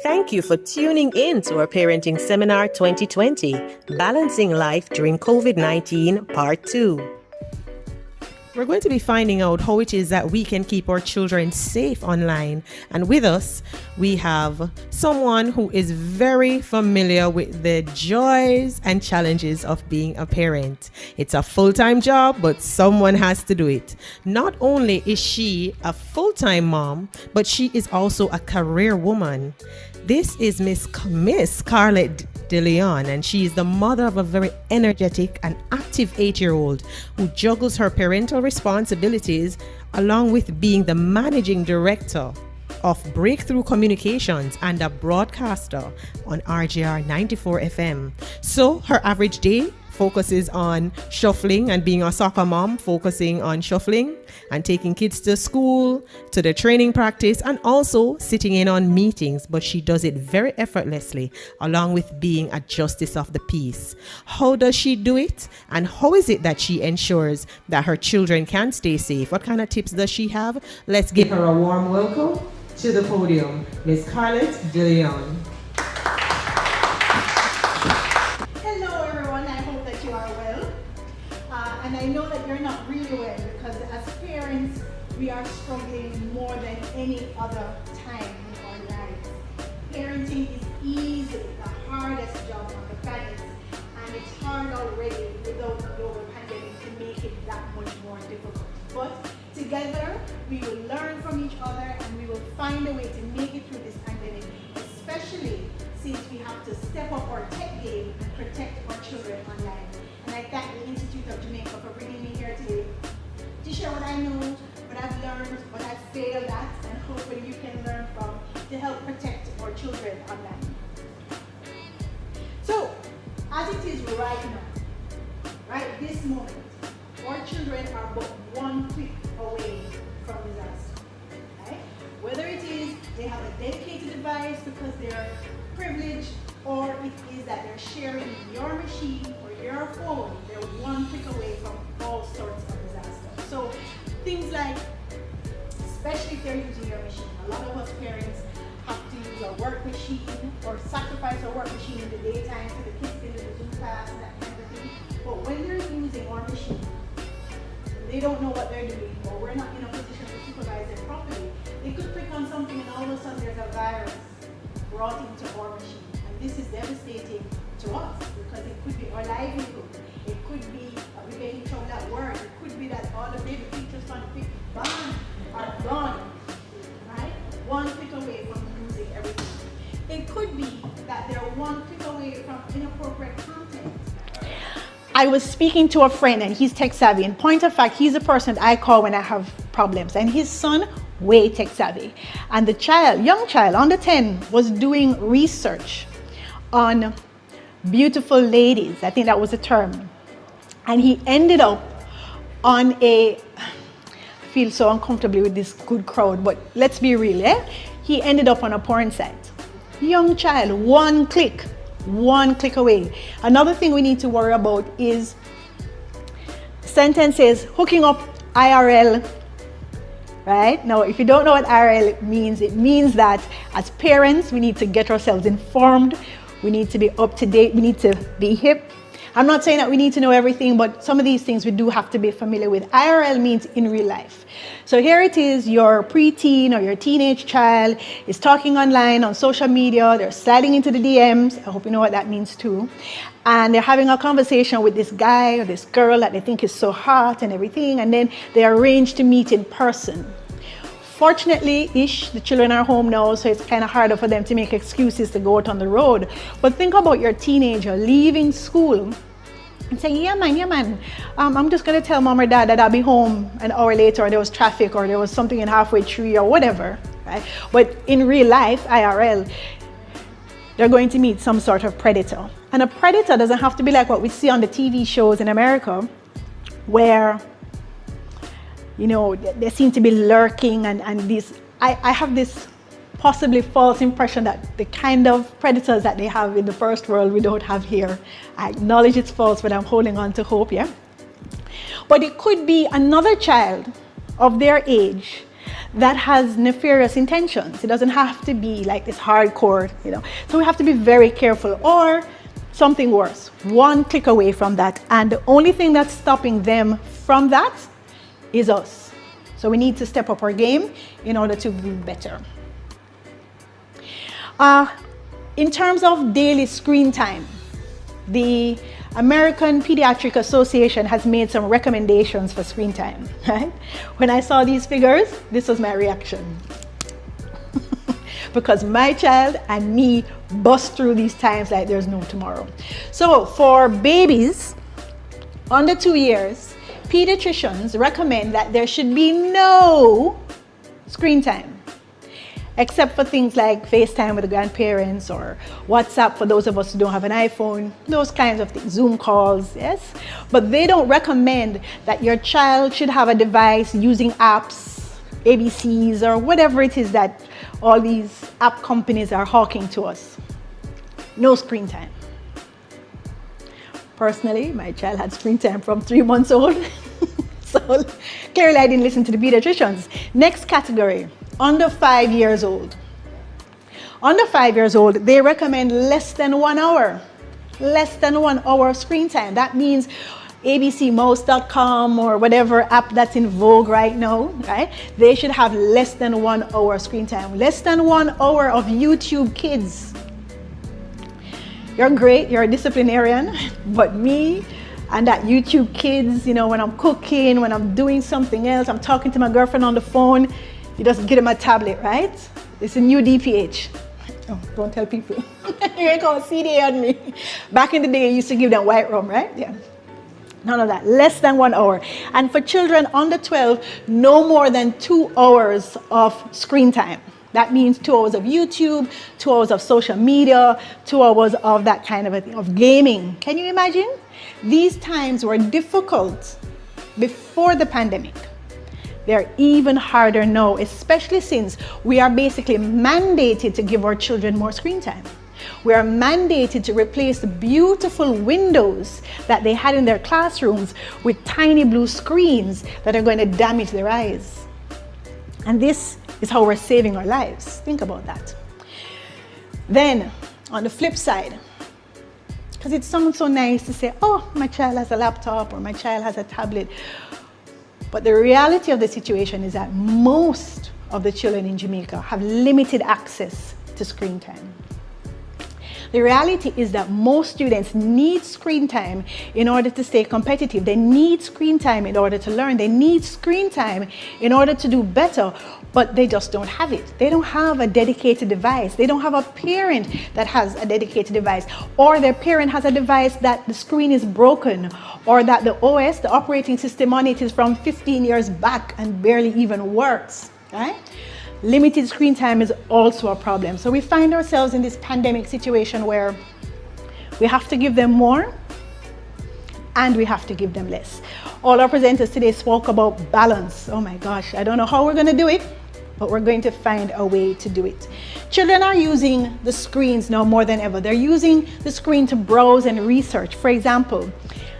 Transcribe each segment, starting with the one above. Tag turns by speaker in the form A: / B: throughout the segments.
A: Thank you for tuning in to our Parenting Seminar 2020, Balancing Life During COVID-19, Part 2. We're going to be finding out how it is that we can keep our children safe online. And with us, we have someone who is very familiar with the joys and challenges of being a parent. It's a full-time job, but someone has to do it. Not only is she a full-time mom, but she is also a career woman. This is Miss Scarlett DeLeon, and she is the mother of a very energetic and active 8-year-old who juggles her parental responsibilities along with being the managing director of Breakthrough Communications and a broadcaster on RGR 94 FM. So her average day focuses on shuffling, and being a soccer mom, focusing on shuffling and taking kids to school, to the training practice, and also sitting in on meetings. But she does it very effortlessly, along with being a justice of the peace. How does she do it? And how is it that she ensures that her children can stay safe? What kind of tips does she have? Let's give her a warm welcome to the podium, Miss Scarlett DeLeon.
B: And I know that you're not really well, because as parents, we are struggling more than any other time in our lives. Parenting is easily the hardest job on the planet, and it's hard already without a global pandemic to make it that much more difficult. But together, we will learn from each other, and we will find a way to make it through this pandemic, especially since we have to step up our tech game and protect our children online. And I thank the Institute of Jamaica for bringing me here today to share what I know, what I've learned, what I've failed at, and hopefully you can learn from to help protect our children online. So, as it is right now, right this moment, our children are but one click away from disaster. Right? Whether it is they have a dedicated device because they're privileged, or it is that they're sharing your machine or your phone, they're one click away from all sorts of disasters. So things like, especially if they're using your machine, a lot of us parents have to use our work machine or sacrifice our work machine in the daytime so the kids can do the Zoom class and that kind of thing. But when they're using our machine, they don't know what they're doing, or we're not in a position to supervise them properly. They could click on something and all of a sudden there's a virus brought into our machine. This is devastating to us because it could be our livelihood. It could be that we get in trouble at work. It could be that all the baby features on the big band are gone, right? One click away from losing everything. It could be that they're one click away from inappropriate content. I was speaking to a friend and he's tech savvy. In point of fact, he's the person I call when I have problems. And his son, way tech savvy. And the young child under 10 was doing research on beautiful ladies. I think that was the term. And he ended up on I feel so uncomfortably with this good crowd, but let's be real, eh? He ended up on a porn site. Young child, one click away. Another thing we need to worry about is sentences hooking up IRL. Right? Now, if you don't know what IRL means, it means that as parents, we need to get ourselves informed. We need to be up to date. We need to be hip. I'm not saying that we need to know everything, but some of these things we do have to be familiar with. IRL means in real life. So here it is, your preteen or your teenage child is talking online on social media. They're sliding into the DMs. I hope you know what that means too. And they're having a conversation with this guy or this girl that they think is so hot and everything. And then they arrange to meet in person. Fortunately-ish, the children are home now, so it's kind of harder for them to make excuses to go out on the road. But think about your teenager leaving school and saying, yeah man, I'm just going to tell mom or dad that I'll be home an hour later, or there was traffic, or there was something in halfway tree, or whatever. Right? But in real life, IRL, they're going to meet some sort of predator. And a predator doesn't have to be like what we see on the TV shows in America, where you know, they seem to be lurking and these, I have this possibly false impression that the kind of predators that they have in the first world we don't have here. I acknowledge it's false, but I'm holding on to hope, yeah? But it could be another child of their age that has nefarious intentions. It doesn't have to be like this hardcore, you know. So we have to be very careful. Or something worse, one click away from that, and the only thing that's stopping them from that is us. So we need to step up our game in order to be better. In terms of daily screen time, the American Pediatric Association has made some recommendations for screen time. Right? When I saw these figures, this was my reaction. Because my child and me bust through these times like there's no tomorrow. So for babies under 2 years, pediatricians recommend that there should be no screen time, except for things like FaceTime with the grandparents or WhatsApp for those of us who don't have an iPhone, those kinds of things, Zoom calls, yes? But they don't recommend that your child should have a device using apps, ABCs, or whatever it is that all these app companies are hawking to us. No screen time. Personally, my child had screen time from 3 months old. So clearly I didn't listen to the pediatricians. Next category, under 5 years old. Under 5 years old, they recommend less than 1 hour. Less than 1 hour of screen time. That means abcmouse.com or whatever app that's in vogue right now, right? They should have less than 1 hour screen time. Less than 1 hour of YouTube Kids. You're great, you're a disciplinarian, but me and that YouTube Kids, you know, when I'm cooking, when I'm doing something else, I'm talking to my girlfriend on the phone, you just get them a tablet, right? It's a new DPH. Oh, don't tell people. You're going to CD on me. Back in the day, you used to give them white rum, right? Yeah. None of that. Less than 1 hour. And for children under 12, no more than 2 hours of screen time. That means 2 hours of YouTube, 2 hours of social media, 2 hours of that kind of a thing, of gaming. Can you imagine? These times were difficult before the pandemic. They're even harder now, especially since we are basically mandated to give our children more screen time. We are mandated to replace the beautiful windows that they had in their classrooms with tiny blue screens that are going to damage their eyes. And this is how we're saving our lives. Think about that. Then, on the flip side, because it sounds so nice to say, oh, my child has a laptop or my child has a tablet. But the reality of the situation is that most of the children in Jamaica have limited access to screen time. The reality is that most students need screen time in order to stay competitive. They need screen time in order to learn. They need screen time in order to do better, but they just don't have it. They don't have a dedicated device. They don't have a parent that has a dedicated device, or their parent has a device that the screen is broken, or that the OS, the operating system on it, is from 15 years back and barely even works, right? Limited screen time is also a problem. So we find ourselves in this pandemic situation where we have to give them more and we have to give them less. All our presenters today spoke about balance. Oh my gosh, I don't know how we're going to do it, but we're going to find a way to do it. Children are using the screens now more than ever. They're using the screen to browse and research. For example,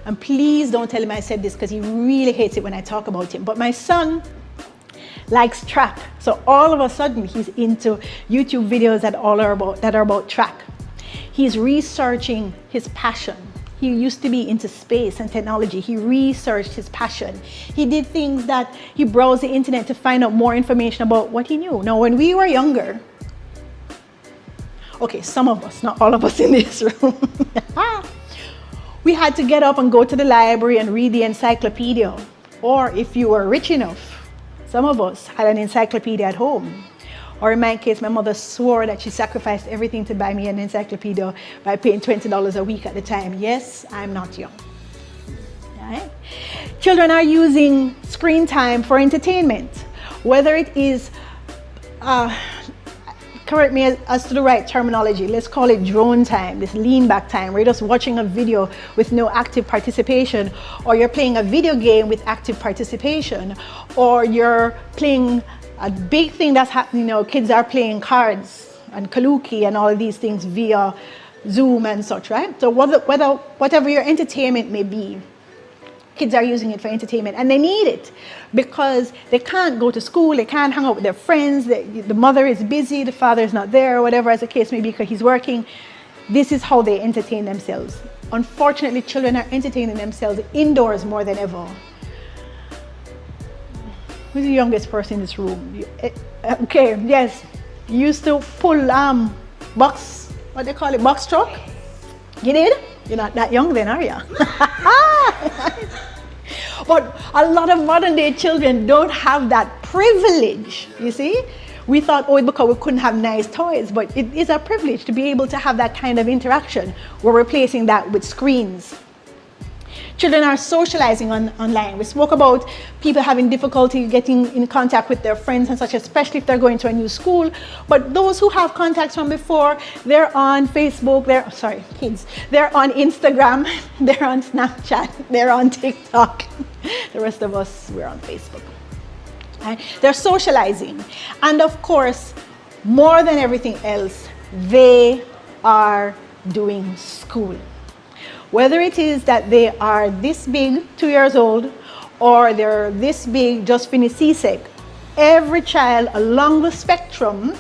B: and please don't tell him I said this because he really hates it when I talk about him, but my son likes track. So all of a sudden he's into YouTube videos that are about track. He's researching his passion. He used to be into space and technology. He researched his passion. He did things that he browsed the internet to find out more information about what he knew. Now, when we were younger, okay, some of us, not all of us in this room, we had to get up and go to the library and read the encyclopedia. Or if you were rich enough, some of us had an encyclopedia at home. Or in my case, my mother swore that she sacrificed everything to buy me an encyclopedia by paying $20 a week at the time. Yes, I'm not young. Right? Children are using screen time for entertainment. Whether it is, correct me as to the right terminology, let's call it drone time, this lean back time, where you're just watching a video with no active participation, or you're playing a video game with active participation, or you're playing a big thing that's happening, you know, kids are playing cards and Kaluki and all of these things via Zoom and such, right? So whatever your entertainment may be, Kids are using it for entertainment, and they need it because they can't go to school, they can't hang out with their friends, the mother is busy, the father is not there, or whatever as the case may be, because he's working. This is how they entertain themselves. Unfortunately, children are entertaining themselves indoors more than ever. Who's the youngest person in this room? Okay, yes. You used to pull box, what they call it, box truck? You did? You're not that young then, are you? But a lot of modern day children don't have that privilege, you see? We thought, oh, because we couldn't have nice toys, but it is a privilege to be able to have that kind of interaction. We're replacing that with screens. Children are socializing online. We spoke about people having difficulty getting in contact with their friends and such, especially if they're going to a new school. But those who have contacts from before, they're on Facebook, kids. They're on Instagram, they're on Snapchat, they're on TikTok. The rest of us, we're on Facebook. Right? They're socializing. And of course, more than everything else, they are doing school. Whether it is that they are this big, 2 years old, or they're this big, just finished CSEC, every child along the spectrum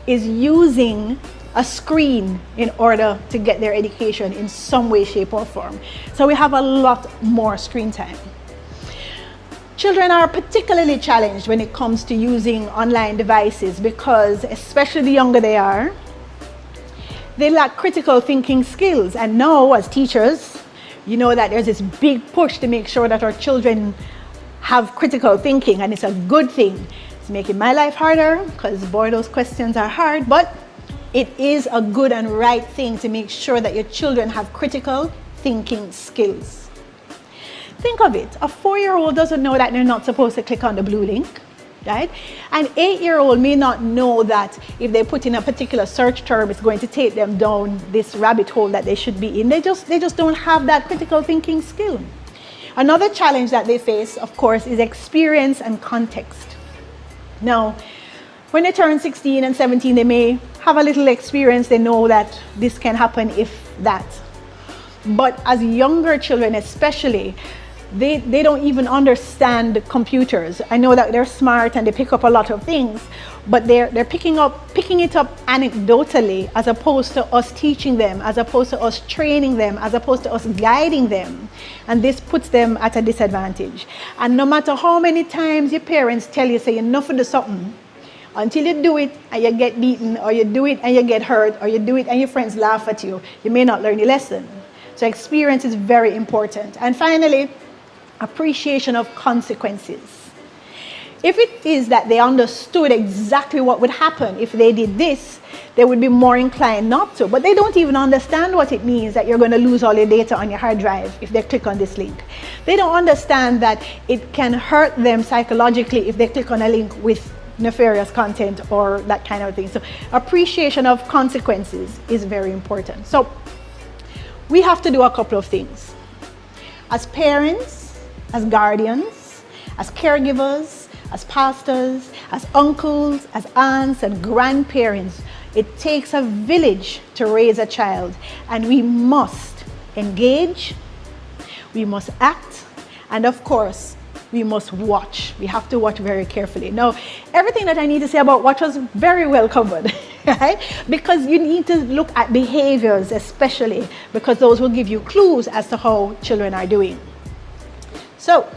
B: is using a screen in order to get their education in some way, shape, or form. So we have a lot more screen time. Children are particularly challenged when it comes to using online devices because, especially the younger they are, they lack critical thinking skills. And now, as teachers, you know that there's this big push to make sure that our children have critical thinking, and it's a good thing. It's making my life harder because, boy, those questions are hard, but it is a good and right thing to make sure that your children have critical thinking skills. Think of it. A 4-year-old doesn't know that they're not supposed to click on the blue link. Right? An 8-year-old may not know that if they put in a particular search term, it's going to take them down this rabbit hole that they should be in. They just don't have that critical thinking skill. Another challenge that they face, of course, is experience and context. Now, when they turn 16 and 17, they may have a little experience. They know that this can happen if that. But as younger children especially, they don't even understand computers. I know that they're smart and they pick up a lot of things, but they're picking it up anecdotally, as opposed to us teaching them, as opposed to us training them, as opposed to us guiding them. And this puts them at a disadvantage. And no matter how many times your parents tell you, say, enough of the something, until you do it and you get beaten, or you do it and you get hurt, or you do it and your friends laugh at you, you may not learn your lesson. So experience is very important. And finally, appreciation of consequences. If it is that they understood exactly what would happen if they did this, they would be more inclined not to. But they don't even understand what it means that you're going to lose all your data on your hard drive if they click on this link. They don't understand that it can hurt them psychologically if they click on a link with nefarious content or that kind of thing. So appreciation of consequences is very important. So we have to do a couple of things. As parents, as guardians, as caregivers, as pastors, as uncles, as aunts and grandparents, it takes a village to raise a child, and we must engage, we must act, and of course, we must watch. We have to watch very carefully. Now, everything that I need to say about watch was very well covered, right? Because you need to look at behaviors especially, because those will give you clues as to how children are doing. So,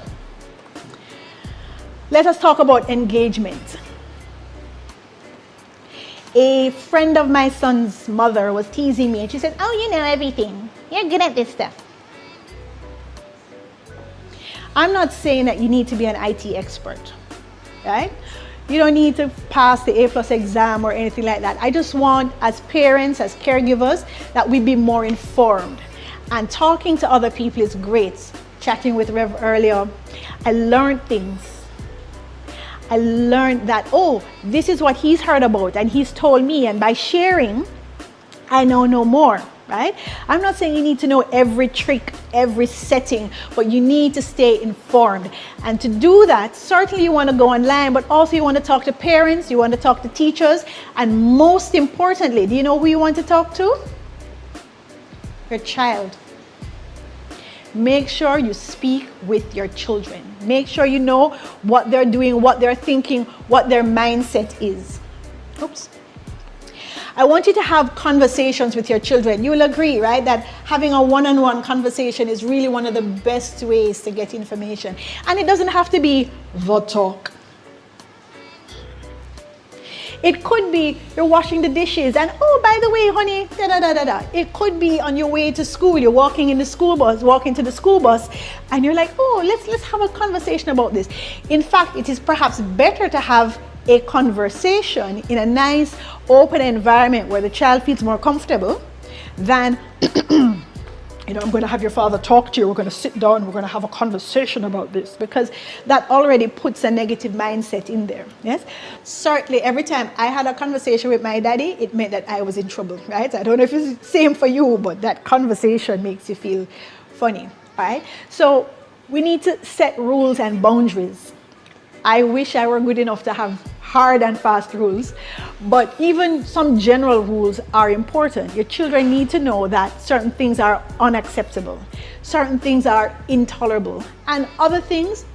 B: let us talk about engagement. A friend of my son's mother was teasing me, and she said, "Oh, you know everything. You're good at this stuff." I'm not saying that you need to be an IT expert, right? You don't need to pass the A+ exam or anything like that. I just want, as parents, as caregivers, that we be more informed. And talking to other people is great. Chatting with Rev earlier, I learned things. I learned that, oh, this is what he's heard about and he's told me, and by sharing, I know no more, right? I'm not saying you need to know every trick, every setting, but you need to stay informed. And to do that, certainly you want to go online, but also you want to talk to parents, you want to talk to teachers, and most importantly, do you know who you want to talk to? Your child. make sure you speak with your children. Make sure you know what they're doing, what they're thinking, what their mindset is. Oops. I want you to have conversations with your children. You will agree, right, that having a one-on-one conversation is really one of the best ways to get information. And it doesn't have to be the talk. It could be you're washing the dishes and, oh, by the way, honey, da da da da da. It could be on your way to school. You're walking to the school bus, and you're like, oh, let's have a conversation about this. In fact, it is perhaps better to have a conversation in a nice, open environment where the child feels more comfortable than, I'm going to have your father talk to you. We're going to sit down. We're going to have a conversation about this, because that already puts a negative mindset in there. Yes, certainly. Every time I had a conversation with my daddy, it meant that I was in trouble. Right? I don't know if it's the same for you, but that conversation makes you feel funny. Right? So we need to set rules and boundaries. I wish I were good enough to have hard and fast rules, but even some general rules are important. Your children need to know that certain things are unacceptable, certain things are intolerable, and other things,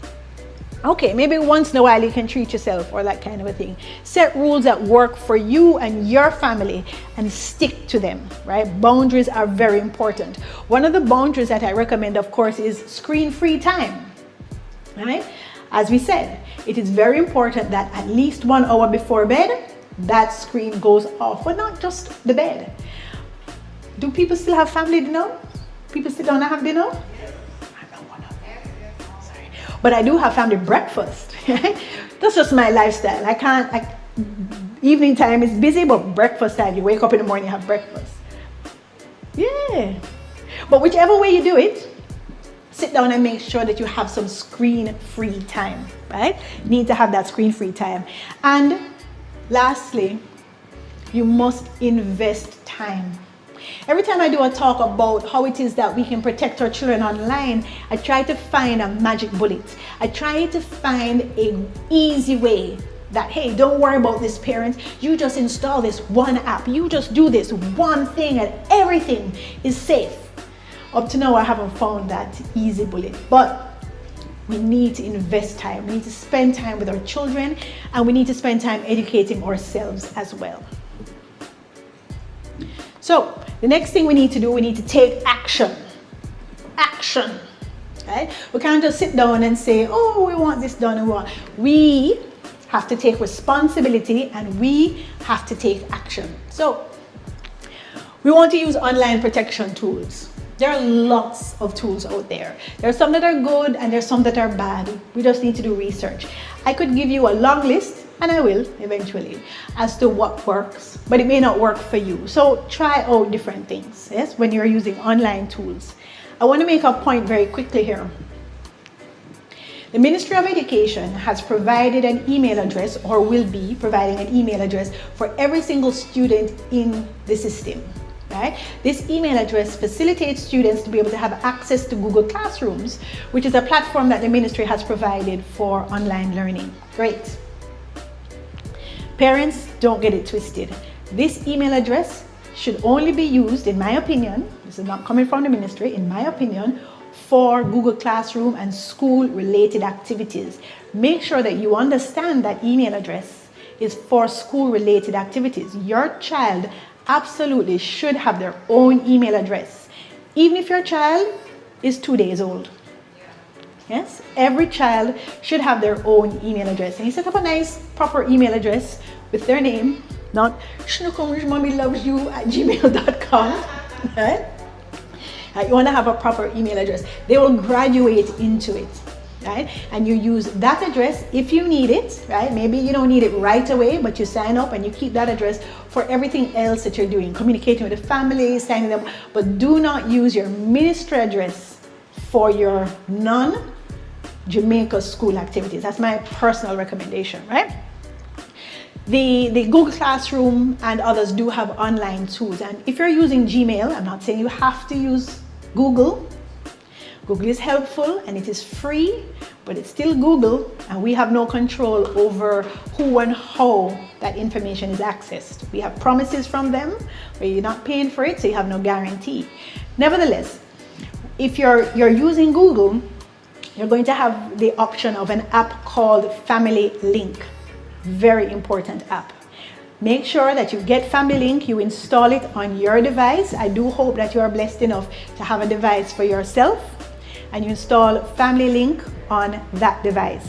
B: okay, maybe once in a while you can treat yourself or that kind of a thing. Set rules that work for you and your family and stick to them, right? Boundaries are very important. One of the boundaries that I recommend, of course, is screen-free time, right? As we said, it is very important that at least 1 hour before bed, that screen goes off, but not just the bed. Do people still have family dinner? People still don't have dinner? I don't want to. Sorry. But I do have family breakfast. That's just my lifestyle. I can't, evening time is busy, but breakfast time, you wake up in the morning, you have breakfast. Yeah. But whichever way you do it, sit down and make sure that you have some screen-free time, right? You need to have that screen-free time. And lastly, you must invest time. Every time I do a talk about how it is that we can protect our children online, I try to find a magic bullet. I try to find an easy way that, hey, don't worry about this, parents. You just install this one app. You just do this one thing and everything is safe. Up to now, I haven't found that easy bullet, but we need to invest time. We need to spend time with our children, and we need to spend time educating ourselves as well. So the next thing we need to do, we need to take action. Action, right? We can't just sit down and say, oh, we want this done and we have to take responsibility, and we have to take action. So we want to use online protection tools. There are lots of tools out there. There are some that are good and there are some that are bad. We just need to do research. I could give you a long list, and I will eventually, as to what works, but it may not work for you. So try out different things, yes, when you're using online tools. I want to make a point very quickly here. The Ministry of Education has provided an email address, or will be providing an email address for every single student in the system. Right? This email address facilitates students to be able to have access to Google Classrooms, which is a platform that the ministry has provided for online learning. Great. Parents, don't get it twisted. This email address should only be used, in my opinion, this is not coming from the ministry, in my opinion, for Google Classroom and school-related activities. Make sure that you understand that email address is for school-related activities. Your child absolutely should have their own email address, even if your child is 2 days old. Yes, every child should have their own email address, and you set up a nice proper email address with their name, not shnukomishmommylovesyou@gmail.com. Right? You want to have a proper email address. They will graduate into it. Right? And you use that address if you need it, right? Maybe you don't need it right away, but you sign up and you keep that address for everything else that you're doing, communicating with the family, signing them, but do not use your ministry address for your non-Jamaica school activities. That's my personal recommendation, right? The Google Classroom and others do have online tools, and if you're using Gmail, I'm not saying you have to use Google. Google is helpful and it is free, but it's still Google, and we have no control over who and how that information is accessed. We have promises from them where you're not paying for it, so you have no guarantee. Nevertheless, if you're using Google, you're going to have the option of an app called Family Link. Very important app. Make sure that you get Family Link, you install it on your device. I do hope that you are blessed enough to have a device for yourself, and you install Family Link on that device.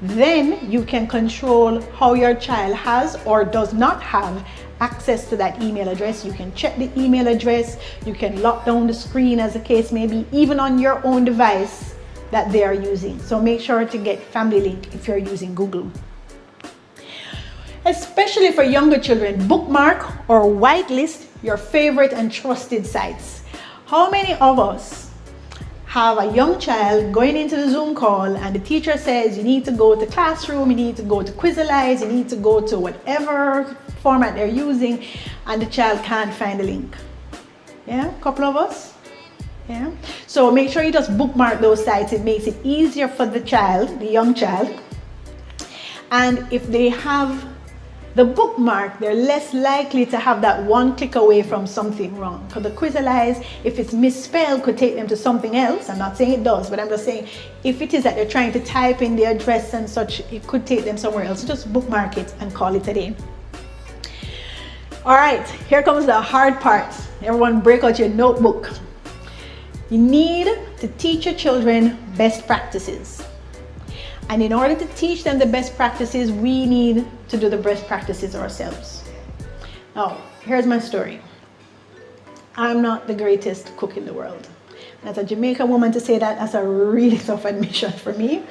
B: Then you can control how your child has or does not have access to that email address. You can check the email address, you can lock down the screen as the case may be, even on your own device that they are using. So make sure to get Family Link if you're using Google. Especially for younger children, bookmark or whitelist your favorite and trusted sites. How many of us have a young child going into the Zoom call and the teacher says you need to go to Classroom, you need to go to Quizalize, you need to go to whatever format they're using, and the child can't find the link? Yeah, a couple of us. Yeah. So make sure you just bookmark those sites. It makes it easier for the child, the young child. And if they have the bookmark, they're less likely to have that one click away from something wrong. Because the Quizalize, if it's misspelled, could take them to something else. I'm not saying it does, but I'm just saying if it is that they're trying to type in the address and such, it could take them somewhere else. So just bookmark it and call it a day. All right, here comes the hard part. Everyone break out your notebook. You need to teach your children best practices. And in order to teach them the best practices, we need to do the best practices ourselves. Now, here's my story. I'm not the greatest cook in the world. And as a Jamaican woman, to say that, that's a really tough admission for me.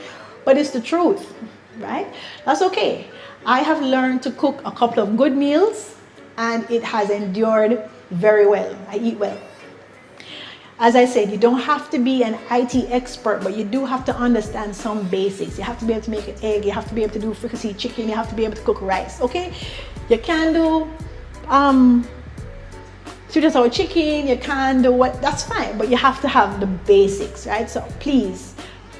B: But it's the truth, right? That's okay. I have learned to cook a couple of good meals, and it has endured very well. I eat well. As I said, you don't have to be an IT expert, but you do have to understand some basics. You have to be able to make an egg, you have to be able to do fricassee chicken, you have to be able to cook rice, okay? You can do sweet and sour chicken, you can do what, that's fine, but you have to have the basics, right? So please,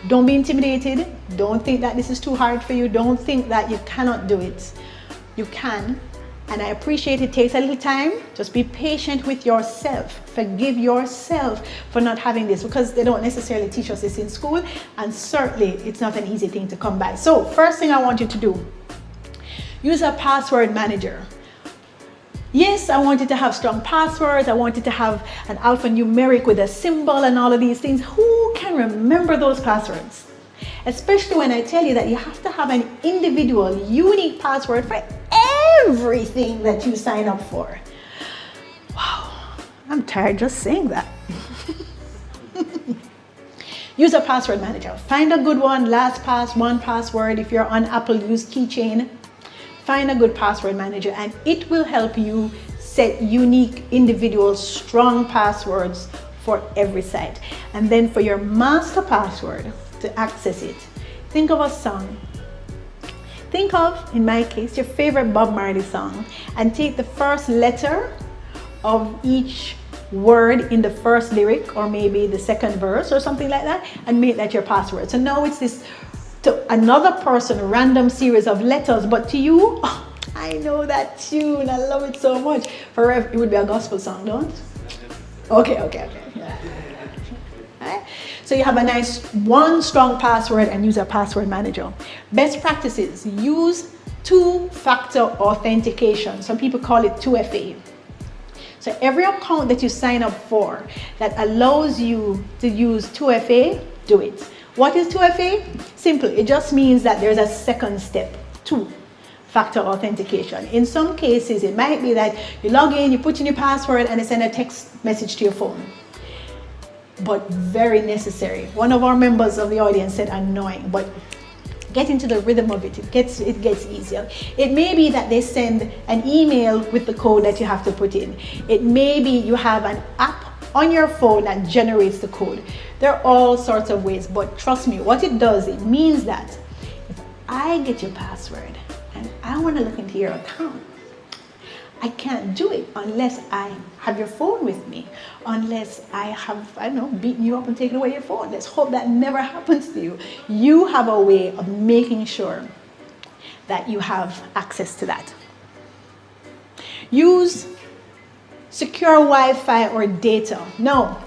B: don't be intimidated. Don't think that this is too hard for you. Don't think that you cannot do it. You can. And I appreciate it takes a little time. Just be patient with yourself. Forgive yourself for not having this, because they don't necessarily teach us this in school, and certainly it's not an easy thing to come by. So first thing I want you to do, use a password manager. Yes, I want you to have strong passwords. I want you to have an alphanumeric with a symbol and all of these things. Who can remember those passwords? Especially when I tell you that you have to have an individual, unique password for everything that you sign up for. Wow, I'm tired just saying that. Use a password manager. Find a good one, LastPass, 1Password. If you're on Apple, use Keychain. Find a good password manager, and it will help you set unique, individual, strong passwords for every site. And then for your master password to access it, think of a song. Think of, in my case, your favorite Bob Marley song, and take the first letter of each word in the first lyric, or maybe the second verse or something like that, and make that your password. So now it's this, to another person, a random series of letters, but to you, oh, I know that tune, I love it so much. Forever, it would be a gospel song, don't? Okay. Yeah. Right? So you have a nice one strong password and use a password manager. Best practices, use two-factor authentication. Some people call it 2FA. So every account that you sign up for that allows you to use 2FA, do it. What is 2FA? Simple, it just means that there's a second step, two-factor authentication. In some cases, it might be that you log in, you put in your password, and they send a text message to your phone. But very necessary. One of our members of the audience said annoying, but get into the rhythm of it. It gets easier. It may be that they send an email with the code that you have to put in. It may be you have an app on your phone that generates the code. There are all sorts of ways, but trust me, what it does, it means that if I get your password and I want to look into your account, I can't do it unless I have your phone with me, unless I have, I don't know, beaten you up and taken away your phone. Let's hope that never happens to you. You have a way of making sure that you have access to that. Use secure Wi-Fi or data. Now,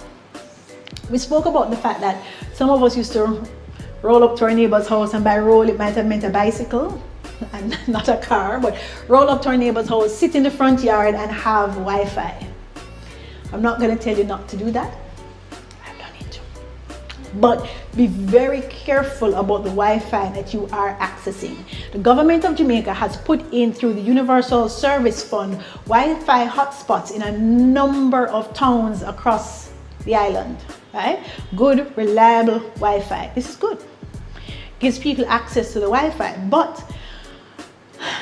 B: We spoke about the fact that some of us used to roll up to our neighbor's house, and by roll it might have meant a bicycle and not a car, but roll up to our neighbor's house, sit in the front yard and have Wi-Fi. I'm not going to tell you not to do that. I've done it too. But be very careful about the Wi-Fi that you are accessing. The government of Jamaica has put in through the Universal Service Fund Wi-Fi hotspots in a number of towns across the island, right? Good, reliable Wi-Fi. This is good. Gives people access to the Wi-Fi, but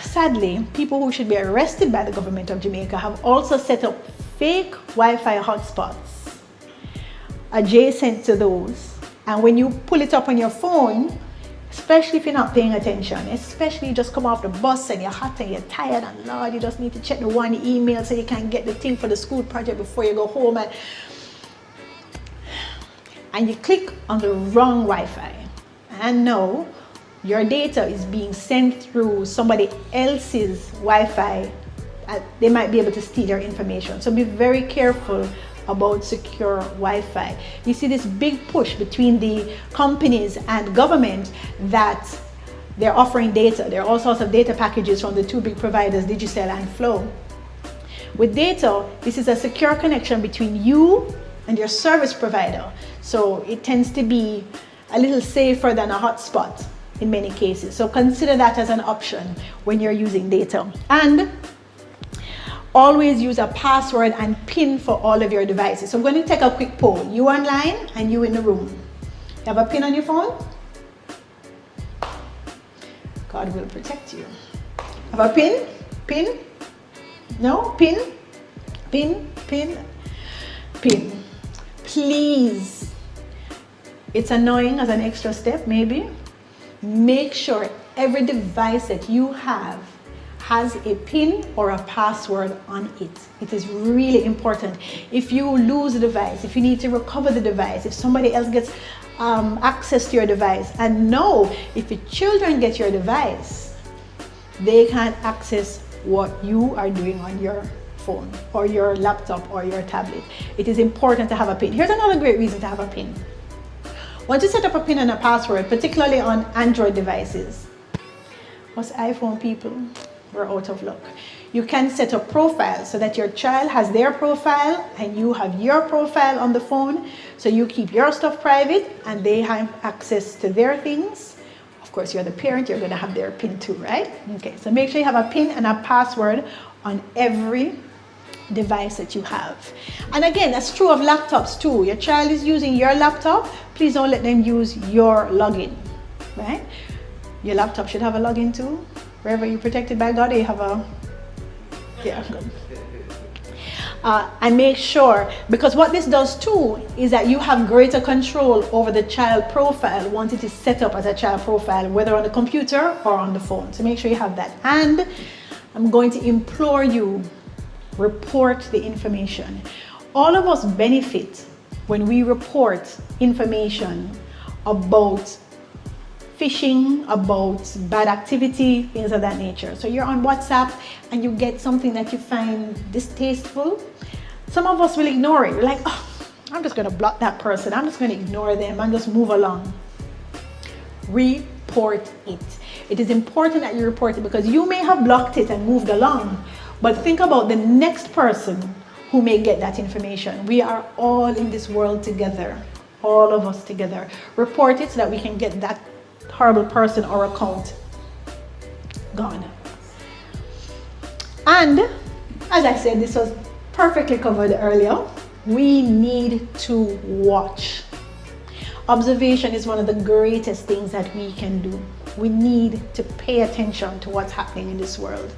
B: sadly, people who should be arrested by the government of Jamaica have also set up fake Wi-Fi hotspots adjacent to those. And when you pull it up on your phone, especially if you're not paying attention, especially you just come off the bus and you're hot and you're tired and Lord, you just need to check the one email so you can get the thing for the school project before you go home, and you click on the wrong Wi-Fi. And now your data is being sent through somebody else's Wi-Fi. They might be able to steal your information. So be very careful about secure Wi-Fi. You see this big push between the companies and government that they're offering data. There are all sorts of data packages from the two big providers, Digicel and Flow. With data, this is a secure connection between you and your service provider. So it tends to be a little safer than a hotspot in many cases. So consider that as an option when you're using data. And always use a password and PIN for all of your devices. So I'm going to take a quick poll. You online and you in the room. You have a PIN on your phone? God will protect you. Have a PIN? PIN? No? PIN? PIN? PIN? PIN. Please. It's annoying as an extra step, maybe. Make sure every device that you have has a PIN or a password on it. It is really important. If you lose the device, if you need to recover the device, if somebody else gets access to your device, and know if your children get your device, they can access what you are doing on your phone or your laptop or your tablet. It is important to have a PIN. Here's another great reason to have a PIN. Once you set up a PIN and a password, particularly on Android devices, most iPhone people, we're out of luck. You can set up profiles so that your child has their profile and you have your profile on the phone. So you keep your stuff private and they have access to their things. Of course, you're the parent, you're going to have their PIN too, right? Okay, so make sure you have a PIN and a password on every device that you have. And again, that's true of laptops too. Your child is using your laptop, please don't let them use your login, right? Your laptop should have a login too. Wherever you're protected by God, you have a, yeah, good. And make sure, because what this does too is that you have greater control over the child profile once it is set up as a child profile, whether on the computer or on the phone. So make sure you have that. And I'm going to implore you, report the information. All of us benefit when we report information about phishing, about bad activity, things of that nature. So you're on WhatsApp and you get something that you find distasteful. Some of us will ignore it. We're like, oh, I'm just going to block that person. I'm just going to ignore them and just move along. Report it. It is important that you report it because you may have blocked it and moved along. But think about the next person who may get that information. We are all in this world together. All of us together. Report it so that we can get that horrible person or account gone. And as I said, this was perfectly covered earlier. We need to watch. Observation is one of the greatest things that we can do. We need to pay attention to what's happening in this world.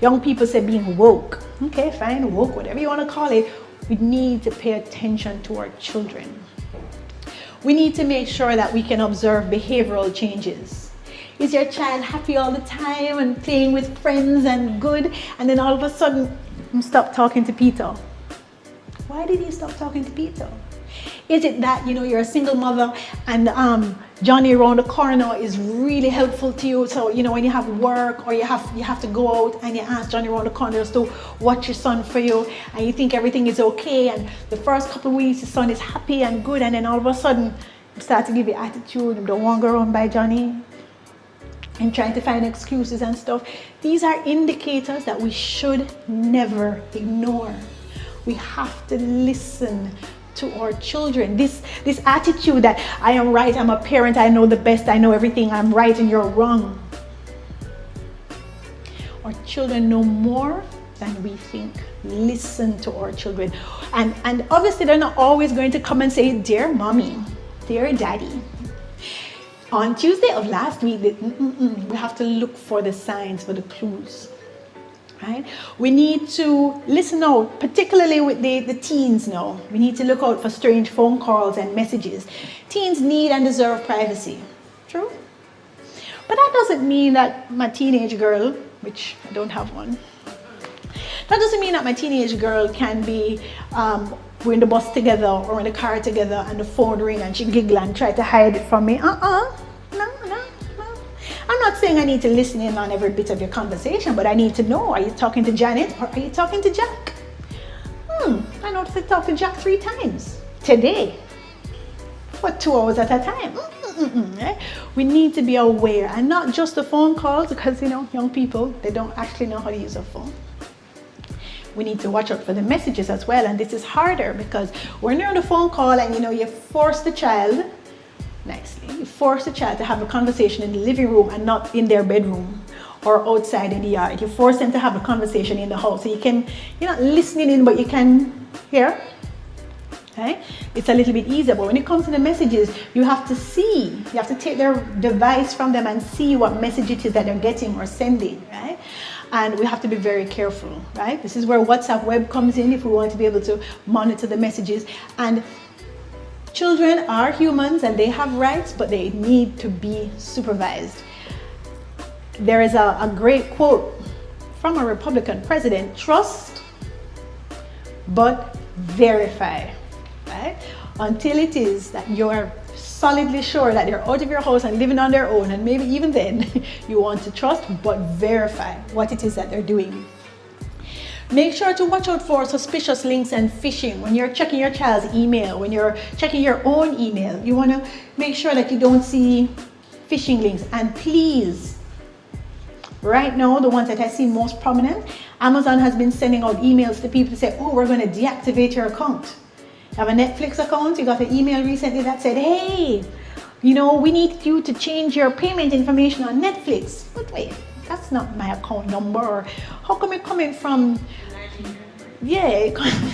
B: Young people say being woke. Okay, fine, woke, whatever you want to call it. We need to pay attention to our children. We need to make sure that we can observe behavioral changes. Is your child happy all the time and playing with friends and good? And then all of a sudden, stop talking to Peter. Why did he stop talking to Peter? Is it that, you're a single mother and Johnny around the corner is really helpful to you? So, when you have work or you have to go out and you ask Johnny around the corner to watch your son for you, and you think everything is okay, and the first couple of weeks your son is happy and good, and then all of a sudden you start to give you attitude, you don't want to go around by Johnny and trying to find excuses and stuff. These are indicators that we should never ignore. We have to listen to our children. This attitude that I am right, I'm a parent, I know the best, I know everything, I'm right and you're wrong. Our children know more than we think. Listen to our children. And obviously they're not always going to come and say, dear mommy, dear daddy. On Tuesday of last week, we have to look for the signs, for the clues, right? We need to listen out, particularly with the teens now. We need to look out for strange phone calls and messages. Teens need and deserve privacy. True? But that doesn't mean that my teenage girl, which I don't have one, that doesn't mean that my teenage girl can be we're in the bus together or in the car together and the phone ring and she giggle and try to hide it from me. No. I'm not saying I need to listen in on every bit of your conversation, but I need to know, are you talking to Janet or are you talking to Jack? I noticed I talked to Jack 3 times today for 2 hours at a time. Right? We need to be aware, and not just the phone calls, because young people, they don't actually know how to use a phone. We need to watch out for the messages as well, and this is harder because when you're on the phone call and you force the child, you force the child to have a conversation in the living room and not in their bedroom or outside in the yard. You force them to have a conversation in the house, so you're not listening in, but you can hear. Okay? It's a little bit easier, but when it comes to the messages, you have to see. You have to take their device from them and see what message it is that they're getting or sending, right? And we have to be very careful, right? This is where WhatsApp web comes in if we want to be able to monitor the messages. And children are humans and they have rights, but they need to be supervised. There is a great quote from a Republican president: trust, but verify, right? Until it is that you're solidly sure that they're out of your house and living on their own, and maybe even then you want to trust, but verify what it is that they're doing. Make sure to watch out for suspicious links and phishing. When you're checking your child's email, when you're checking your own email, you want to make sure that you don't see phishing links. And please, right now, the ones that I see most prominent, Amazon has been sending out emails to people to say, oh, we're going to deactivate your account. You have a Netflix account, you got an email recently that said, hey, we need you to change your payment information on Netflix. But wait, that's not my account number. How come it coming from Nigeria? Yeah,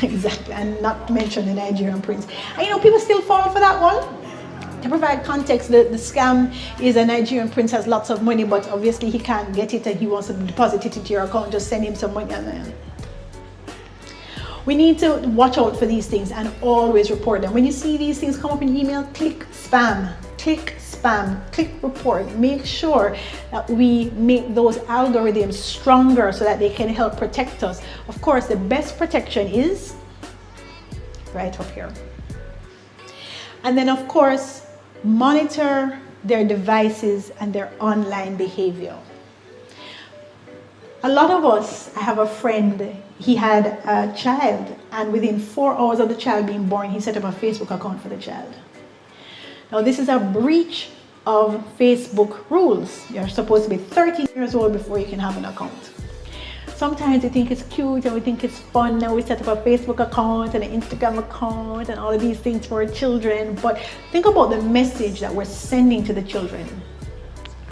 B: exactly, and not to mention the Nigerian prince. And people still fall for that one. To provide context, the scam is a Nigerian prince has lots of money, but obviously he can't get it and he wants to deposit it into your account. Just send him some money and then. We need to watch out for these things and always report them. When you see these things come up in email, click spam, click report. Make sure that we make those algorithms stronger so that they can help protect us. Of course, the best protection is right up here. And then, of course, monitor their devices and their online behavior. A lot of us, I have a friend, he had a child, and within 4 hours of the child being born, he set up a Facebook account for the child. Now, this is a breach of Facebook rules. You're supposed to be 13 years old before you can have an account. Sometimes we think it's cute and we think it's fun. Now we set up a Facebook account and an Instagram account and all of these things for our children. But think about the message that we're sending to the children.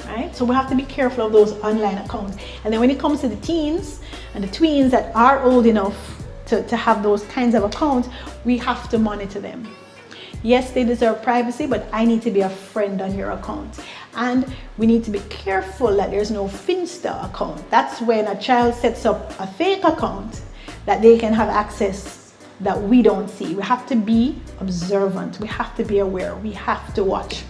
B: Right? So we have to be careful of those online accounts. And then when it comes to the teens and the tweens that are old enough to have those kinds of accounts, we have to monitor them. Yes, they deserve privacy, but I need to be a friend on your account. And we need to be careful that there's no Finsta account. That's when a child sets up a fake account that they can have access that we don't see. We have to be observant. We have to be aware. We have to watch.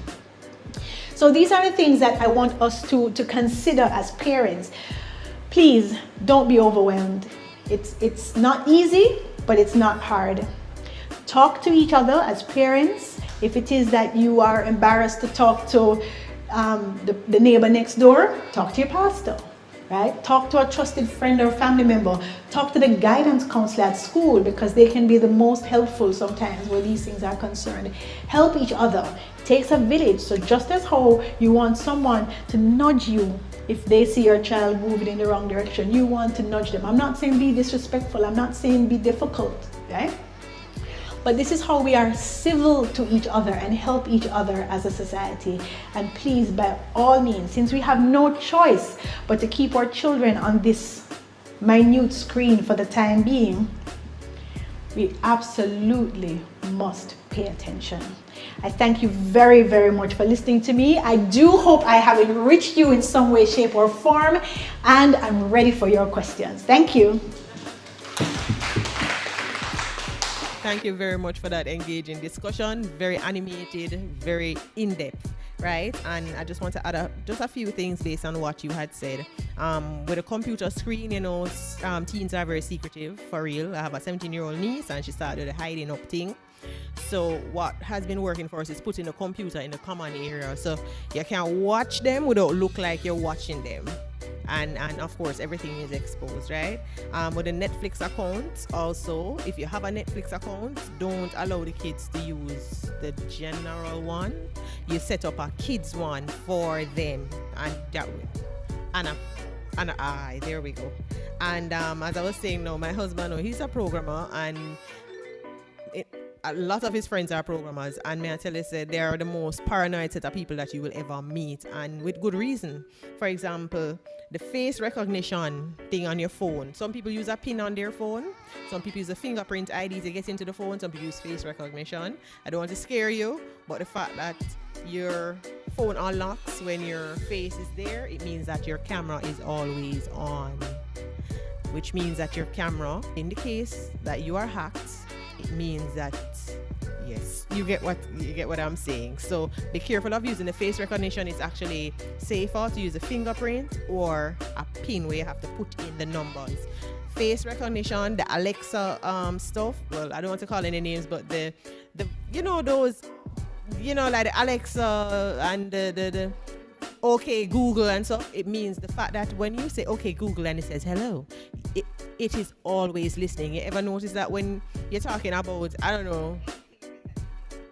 B: So these are the things that I want us to consider as parents. Please don't be overwhelmed. It's not easy, but it's not hard. talk to each other as parents. If it is that you are embarrassed to talk to the neighbor next door, talk to your pastor, right? Talk to a trusted friend or family member. Talk to the guidance counselor at school, because they can be the most helpful sometimes where these things are concerned. Help each other. It takes a village. So just as how you want someone to nudge you if they see your child moving in the wrong direction, you want to nudge them. I'm not saying be disrespectful. I'm not saying be difficult, right? But this is how we are civil to each other and help each other as a society. And please, by all means, since we have no choice but to keep our children on this minute screen for the time being, we absolutely must pay attention. I thank you very, very much for listening to me. I do hope I have enriched you in some way, shape, or form, and I'm ready for your questions. Thank you.
A: Thank you very much for that engaging discussion. Very animated, very in-depth, right? And I just want to add just a few things based on what you had said. With a computer screen, you know, teens are very secretive, for real. I have a 17-year-old niece, and she started a hiding up thing. So what has been working for us is putting the computer in the common area, so you can watch them without look like you're watching them. And of course everything is exposed, right? With a Netflix account also, if you have a Netflix account, don't allow the kids to use the general one. You set up a kids one for them, and that way. And there we go. And as I was saying, now my husband, he's a programmer, and a lot of his friends are programmers, and may I tell you, they are the most paranoid set of people that you will ever meet, and with good reason. For example, the face recognition thing on your phone. Some people use a pin on their phone. Some people use a fingerprint ID to get into the phone. Some people use face recognition. I don't want to scare you, but the fact that your phone unlocks when your face is there, it means that your camera is always on, which means that your camera, in the case that you are hacked, it means that, yes, you get what I'm saying. So be careful of using the face recognition. It's actually safer to use a fingerprint or a pin where you have to put in the numbers. Face recognition, the Alexa stuff, well, I don't want to call any names, but the those, like the Alexa and the okay Google and stuff, it means the fact that when you say okay Google and it says hello, it is always listening. You ever notice that when you're talking about, I don't know,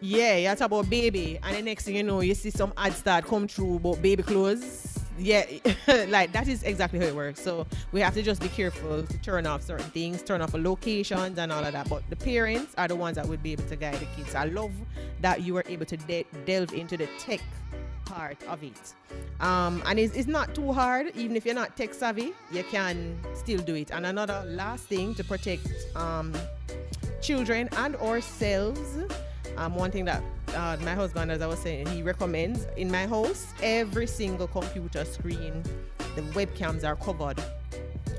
A: you're talking about baby, and the next thing you know, you see some ads start come through about baby clothes? Yeah, like that is exactly how it works. So we have to just be careful to turn off certain things, turn off locations and all of that. But the parents are the ones that would be able to guide the kids. I love that you were able to delve into the tech part of it. And it's not too hard. Even if you're not tech savvy, you can still do it. And another last thing to protect children and ourselves, one thing that my husband, as I was saying, he recommends in my house, every single computer screen, the webcams are covered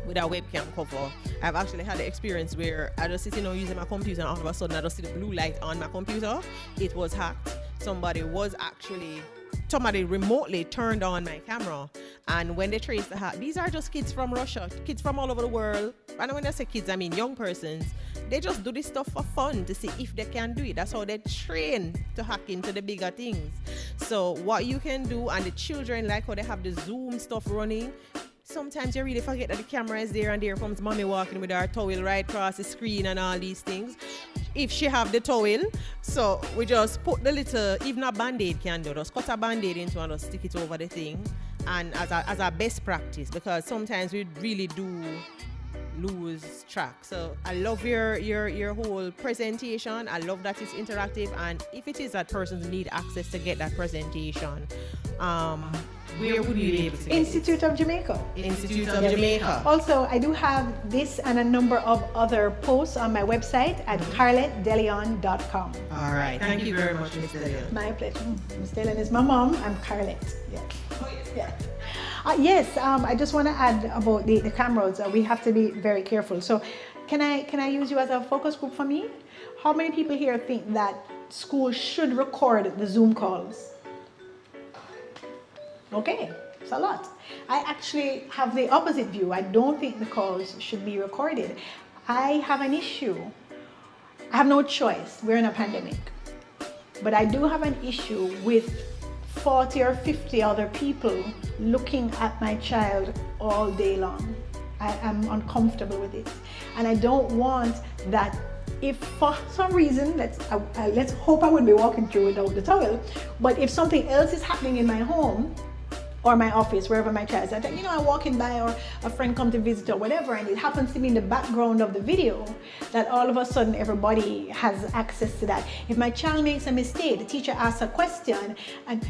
A: with a webcam cover. I've actually had the experience where I just sitting using my computer, and all of a sudden I just see the blue light on my computer. It was hacked. Somebody remotely turned on my camera, and when they traced the hack, these are just kids from Russia, kids from all over the world. And when I say kids, I mean young persons. They just do this stuff for fun to see if they can do it. That's how they train to hack into the bigger things. So what you can do, and the children like how they have the Zoom stuff running, sometimes you really forget that the camera is there, and there comes mommy walking with her towel right across the screen and all these things. If she have the towel, so we just put the little, even a band-aid can do, just cut a band-aid into and just stick it over the thing, and as a best practice, because sometimes we really do lose track. So I love your whole presentation. I love that it's interactive, and if it is that persons need access to get that presentation, where would you be able to get
B: Institute of Jamaica.
A: Institute of Jamaica.
B: Also, I do have this and a number of other posts on my website at carlettdeleon.com.
A: All right. Thank you very much, Ms. Deleon.
B: My pleasure. Ms. Deleon is my mom. I'm Carlette. Yeah.
A: Oh, yes.
B: Yeah. Yes, I just want to add about the cameras. We have to be very careful. So can I use you as a focus group for me? How many people here think that schools should record the Zoom calls? Okay, it's a lot. I actually have the opposite view. I don't think the calls should be recorded. I have an issue I have no choice. We're in a pandemic. But I do have an issue with 40 or 50 other people looking at my child all day long. I am uncomfortable with it. And I don't want that. If for some reason, let's hope I wouldn't be walking through without the towel, but if something else is happening in my home or my office, wherever my child is, I'm walking by, or a friend come to visit or whatever, and it happens to be in the background of the video, that all of a sudden everybody has access to that. If my child makes a mistake, the teacher asks a question, and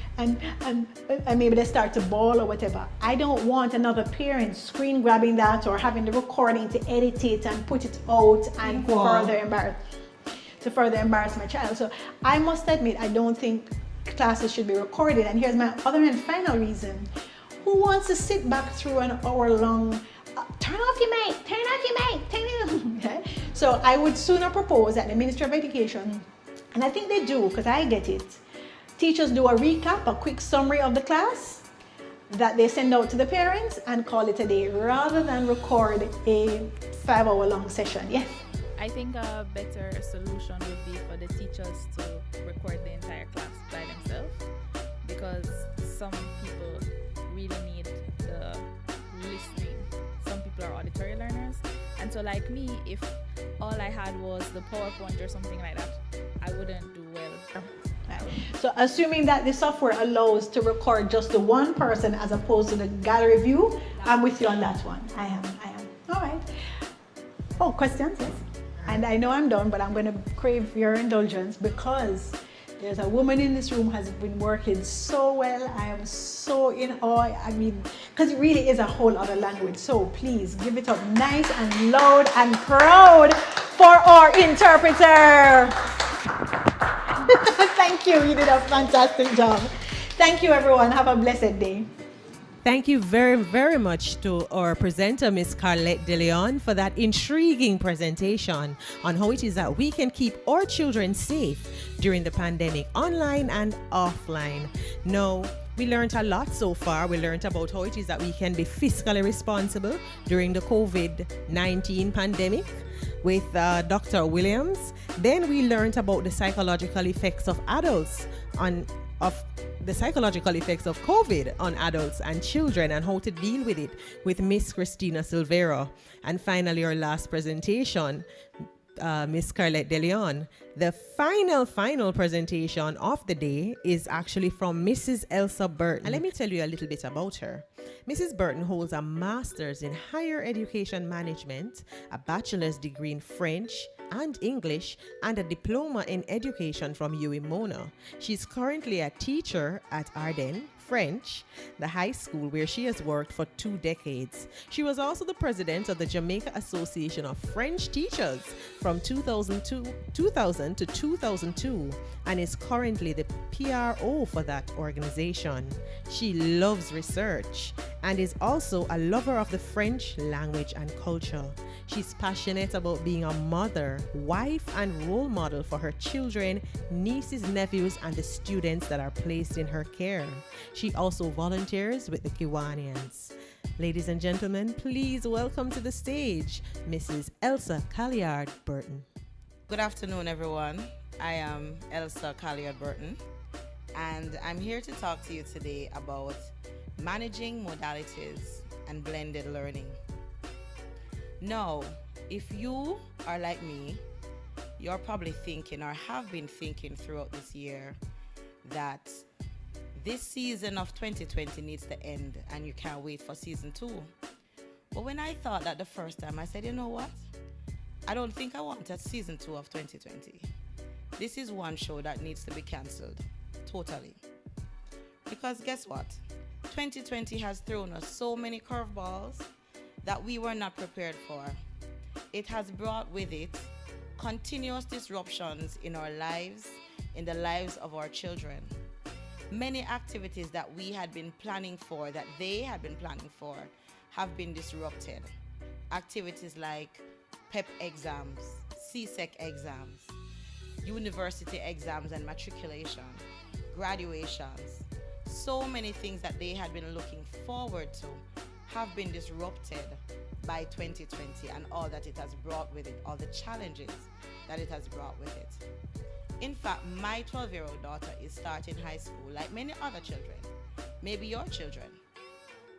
B: maybe they start to bawl or whatever, I don't want another parent screen grabbing that or having the recording to edit it and put it out and further embarrass my child. So I must admit, I don't think classes should be recorded. And here's my other and final reason. Who wants to sit back through an hour-long turn off your mic, okay? So I would sooner propose that the Ministry of Education, and I think they do because I get it, teachers do a recap, a quick summary of the class that they send out to the parents and call it a day, rather than record a 5-hour-long session. Yes?
C: I think a better solution would be for the teachers to record the entire class by themselves, because some people really need the listening. Some people are auditory learners, and so like me, if all I had was the PowerPoint or something like that, I wouldn't do well.
B: So assuming that the software allows to record just the one person as opposed to the gallery view, I'm with you on that one. I am. All right. Oh, questions? Yes. And I know I'm done, but I'm going to crave your indulgence because there's a woman in this room who has been working so well. I am so in awe. I mean, because it really is a whole other language. So please give it up nice and loud and proud for our interpreter. Thank you. You did a fantastic job. Thank you, everyone. Have a blessed day.
A: Thank you very, very much to our presenter, Ms. Carlette De Leon, for that intriguing presentation on how it is that we can keep our children safe during the pandemic, online and offline. Now, we learned a lot so far. We learned about how it is that we can be fiscally responsible during the COVID-19 pandemic with Dr. Williams. Then we learned about the psychological effects of adults the psychological effects of COVID on adults and children and how to deal with it with Miss Christina Silvera. And finally, our last presentation, Miss Carlette De Leon. The final presentation of the day is actually from Mrs. Elsa Burton. And let me tell you a little bit about her. Mrs. Burton holds a master's in higher education management, a bachelor's degree in French and English, and a diploma in education from UWI-Mona. She's currently a teacher at Ardennes French, the high school where she has worked for 2 decades. She was also the president of the Jamaica Association of French Teachers from 2000 to 2002 and is currently the PRO for that organization. She loves research and is also a lover of the French language and culture. She's passionate about being a mother, wife, and role model for her children, nieces, nephews, and the students that are placed in her care. She also volunteers with the Kiwanians. Ladies and gentlemen, please welcome to the stage Mrs. Elsa Calliard Burton.
D: Good afternoon, everyone. I am Elsa Calliard Burton, and I'm here to talk to you today about managing modalities and blended learning. Now, if you are like me, you're probably thinking or have been thinking throughout this year that this season of 2020 needs to end and you can't wait for season 2. But when I thought that the first time, I said, you know what? I don't think I want a season 2 of 2020. This is one show that needs to be cancelled totally. Because guess what? 2020 has thrown us so many curveballs that we were not prepared for. It has brought with it continuous disruptions in our lives, in the lives of our children. Many activities that we had been planning for, that they had been planning for, have been disrupted. Activities like PEP exams, CSEC exams, university exams and matriculation, graduations. So many things that they had been looking forward to have been disrupted by 2020 and all that it has brought with it, all the challenges that it has brought with it. In fact, my 12-year-old daughter is starting high school like many other children, maybe your children.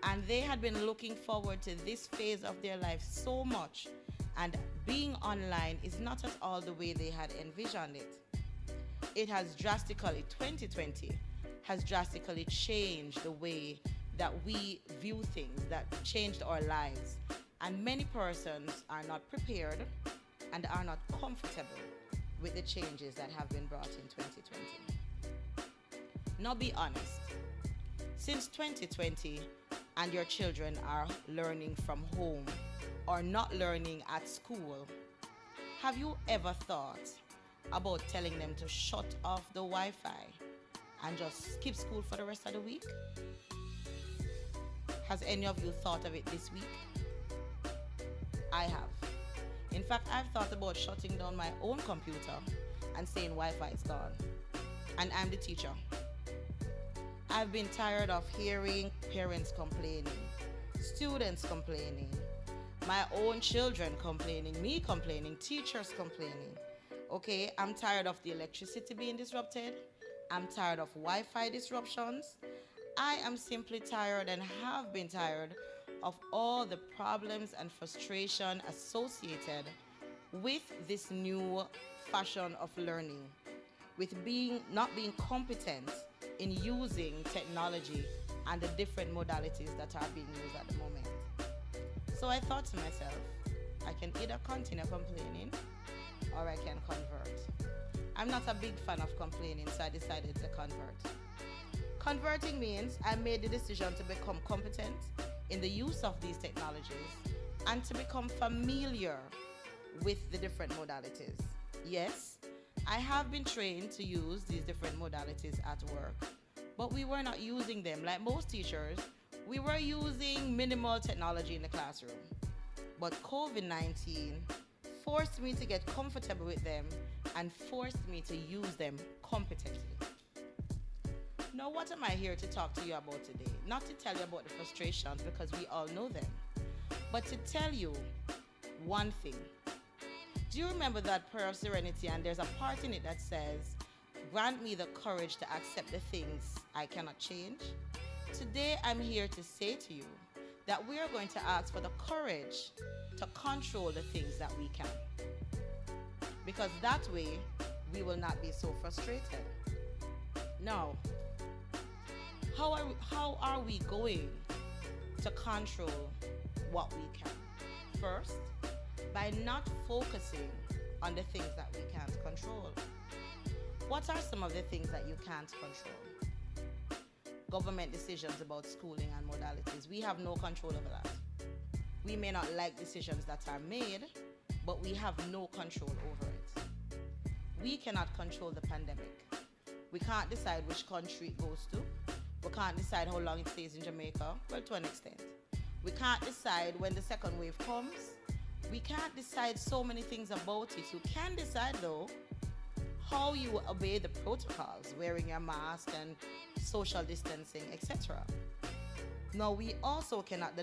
D: And they had been looking forward to this phase of their life so much, and being online is not at all the way they had envisioned it. It has drastically, 2020 has drastically changed the way that we view things, that changed our lives. And many persons are not prepared and are not comfortable with the changes that have been brought in 2020. Now be honest. Since 2020 and your children are learning from home or not learning at school, have you ever thought about telling them to shut off the Wi-Fi and just skip school for the rest of the week? Has any of you thought of it this week? I have. In fact, I've thought about shutting down my own computer and saying Wi-Fi is gone. And I'm the teacher. I've been tired of hearing parents complaining, students complaining, my own children complaining, me complaining, teachers complaining. Okay, I'm tired of the electricity being disrupted. I'm tired of Wi-Fi disruptions. I am simply tired and have been tired of all the problems and frustration associated with this new fashion of learning, with not being competent in using technology and the different modalities that are being used at the moment. So I thought to myself, I can either continue complaining or I can convert. I'm not a big fan of complaining, so I decided to convert. Converting means I made the decision to become competent in the use of these technologies and to become familiar with the different modalities. Yes, I have been trained to use these different modalities at work, but we were not using them. Like most teachers, we were using minimal technology in the classroom. But COVID-19 forced me to get comfortable with them and forced me to use them competently. Now, what am I here to talk to you about today? Not to tell you about the frustrations, because we all know them, but to tell you one thing. Do you remember that prayer of serenity? And there's a part in it that says, grant me the courage to accept the things I cannot change. Today, I'm here to say to you that we are going to ask for the courage to control the things that we can. Because that way, we will not be so frustrated. Now, how are we going to control what we can? First, by not focusing on the things that we can't control. What are some of the things that you can't control? Government decisions about schooling and modalities. We have no control over that. We may not like decisions that are made, but we have no control over it. We cannot control the pandemic. We can't decide which country it goes to. We can't decide how long it stays in Jamaica, well, to an extent. We can't decide when the second wave comes. We can't decide so many things about it. You can decide, though, how you obey the protocols, wearing your mask and social distancing, etc. Now, we also cannot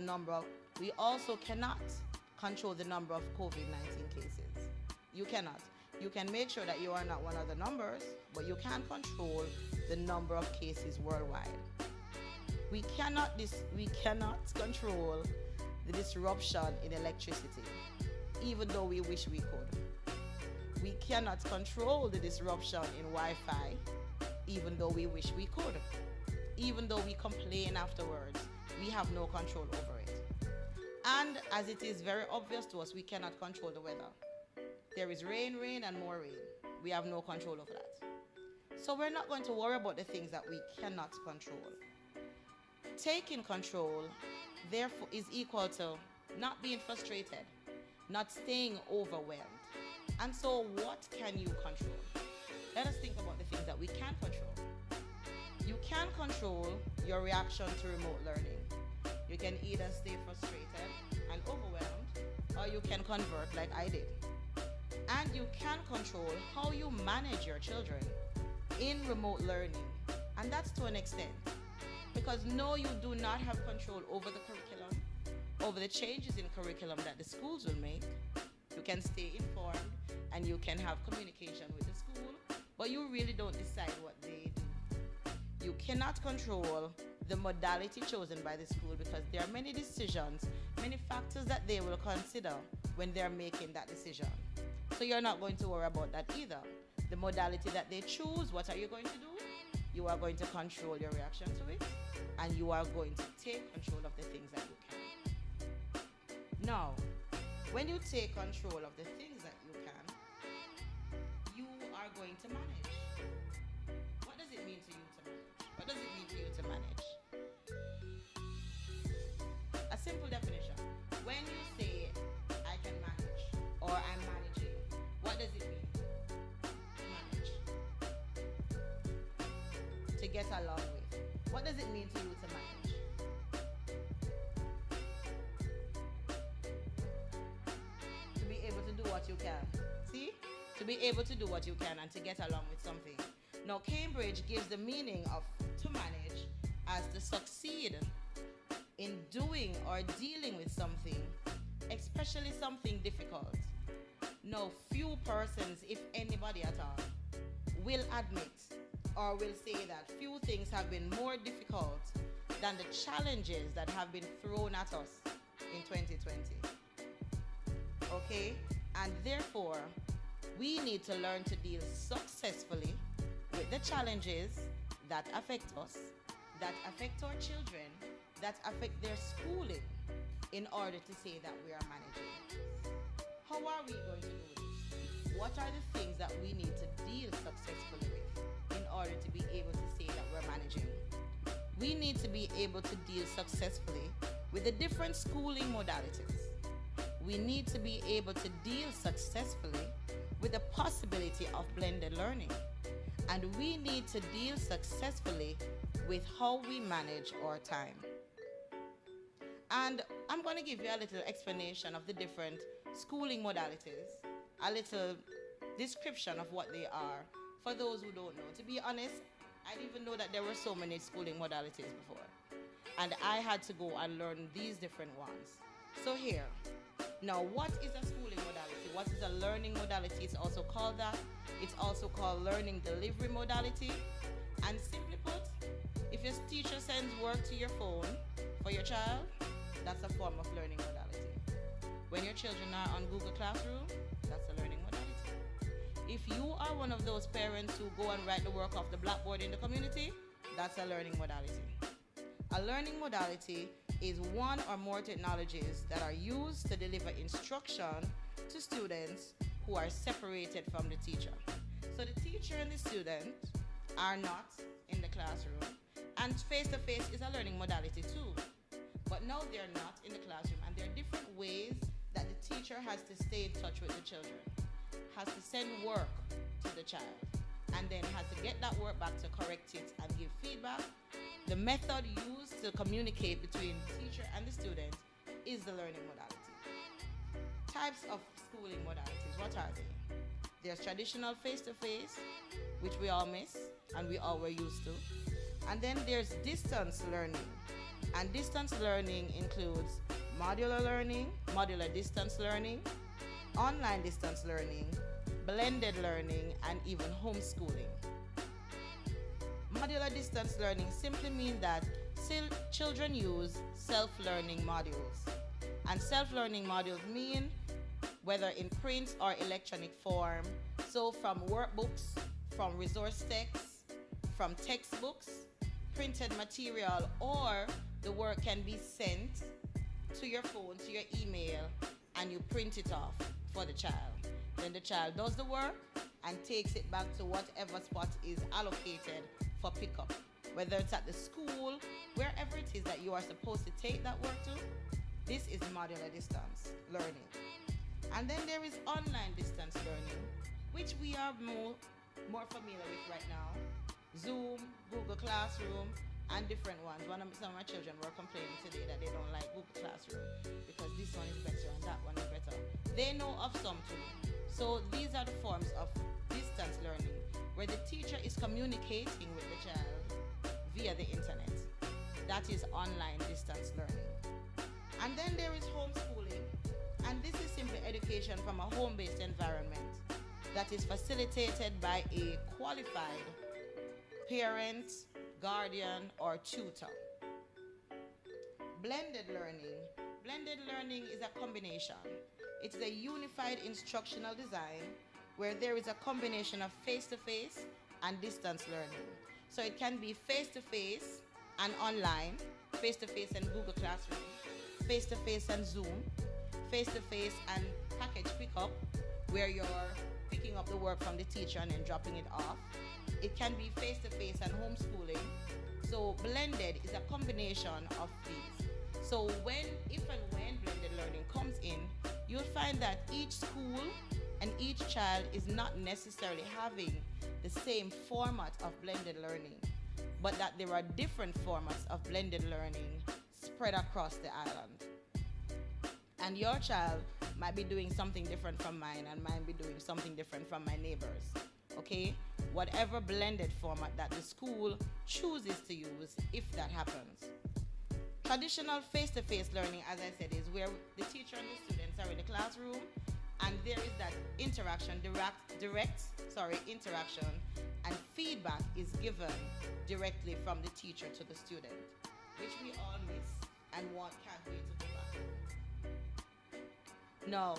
D: control the number of COVID-19 cases. You cannot. You can make sure that you are not one of the numbers, but you can't control the number of cases worldwide. We cannot control the disruption in electricity, even though we wish we could. We cannot control the disruption in Wi-Fi, even though we wish we could. Even though we complain afterwards, we have no control over it. And as it is very obvious to us, we cannot control the weather. There is rain, and more rain. We have no control over that. So we're not going to worry about the things that we cannot control. Taking control, therefore, is equal to not being frustrated, not staying overwhelmed. And so what can you control? Let us think about the things that we can control. You can control your reaction to remote learning. You can either stay frustrated and overwhelmed, or you can convert like I did. And you can control how you manage your children in remote learning. And that's to an extent. Because no, you do not have control over the curriculum. over the changes in curriculum that the schools will make. You can stay informed and you can have communication with the school, but you really don't decide what they do. You cannot control the modality chosen by the school because there are many decisions, many factors that they will consider when they're making that decision. So you're not going to worry about that either. The modality that they choose, what are you going to do? You are going to control your reaction to it, and you are going to take control of the things that you can. Now, when you take control of the things that you can, you are going to manage. What does it mean to you to manage? What does it mean to you to manage? A simple definition. When you say, I can manage, or I'm managing, what does it mean? To manage. To get along with. What does it mean to you to manage? To be able to do what you can. See? To be able to do what you can and to get along with something. Now, Cambridge gives the meaning of to manage as to succeed in doing or dealing with something, especially something difficult. Now, few persons, if anybody at all, will admit or will say that few things have been more difficult than the challenges that have been thrown at us in 2020. Okay? And therefore, we need to learn to deal successfully with the challenges that affect us, that affect our children, that affect their schooling, in order to say that we are managing. How are we going to do this? What are the things that we need to deal successfully with in order to be able to say that we're managing? We need to be able to deal successfully with the different schooling modalities. We need to be able to deal successfully with the possibility of blended learning. And we need to deal successfully with how we manage our time. And I'm going to give you a little explanation of the different schooling modalities, a little description of what they are for those who don't know. To be honest, I didn't even know that there were so many schooling modalities before. And I had to go and learn these different ones. So here, now what is a schooling modality? What is a learning modality? It's also called that. It's also called learning delivery modality. And simply put, if your teacher sends work to your phone for your child, that's a form of learning modality. When your children are on Google Classroom, that's a learning modality. If you are one of those parents who go and write the work off the blackboard in the community, that's a learning modality. A learning modality is one or more technologies that are used to deliver instruction to students who are separated from the teacher. So the teacher and the student are not in the classroom, and face-to-face is a learning modality too. But now they're not in the classroom, and there are different ways that the teacher has to stay in touch with the children, has to send work to the child, and then has to get that work back to correct it and give feedback. The method used to communicate between the teacher and the student is the learning modality. Types of schooling modalities, what are they? There's traditional face-to-face, which we all miss and we all were used to. And then there's distance learning. And distance learning includes modular learning, modular distance learning, online distance learning, blended learning, and even homeschooling. Modular distance learning simply means that children use self-learning modules. And self-learning modules mean whether in print or electronic form. So from workbooks, from resource texts, from textbooks, printed material, or the work can be sent to your phone, to your email, and you print it off for the child. Then the child does the work and takes it back to whatever spot is allocated for pickup. Whether it's at the school, wherever it is that you are supposed to take that work to, this is modular distance learning. And then there is online distance learning, which we are more familiar with right now. Zoom, Google Classroom, and different ones. Some of my children were complaining today that they don't like Google Classroom because this one is better and that one is better. They know of some too. So these are the forms of distance learning where the teacher is communicating with the child via the internet. That is online distance learning. And then there is homeschooling, and this is simply education from a home-based environment that is facilitated by a qualified parent, guardian, or tutor. Blended learning. Blended learning is a combination. It is a unified instructional design where there is a combination of face-to-face and distance learning. So it can be face-to-face and online, face-to-face and Google Classroom, face-to-face and Zoom, face-to-face and package pickup, where you're picking up the work from the teacher and then dropping it off. It can be face-to-face and homeschooling. So blended is a combination of these. So if and when blended learning comes in, you'll find that each school and each child is not necessarily having the same format of blended learning, but that there are different formats of blended learning spread across the island. And your child might be doing something different from mine, and mine be doing something different from my neighbors. Okay? Whatever blended format that the school chooses to use, if that happens. Traditional face-to-face learning, as I said, is where the teacher and the students are in the classroom, and there is that interaction, direct interaction, and feedback is given directly from the teacher to the student, which we all miss and can't wait to go back. Now,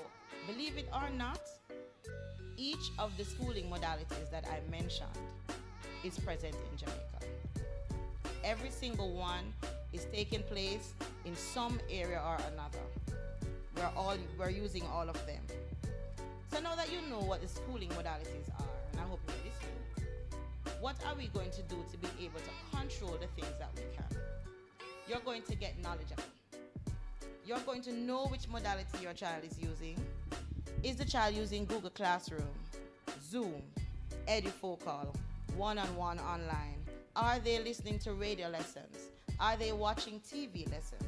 D: believe it or not, each of the schooling modalities that I mentioned is present in Jamaica. Every single one is taking place in some area or another. We're using all of them. So now that you know what the schooling modalities are, and I hope you're listening, what are we going to do to be able to control the things that we can? You're going to get knowledgeable. You're going to know which modality your child is using. Is the child using Google Classroom, Zoom, Edufocal, one-on-one online? Are they listening to radio lessons? Are they watching TV lessons?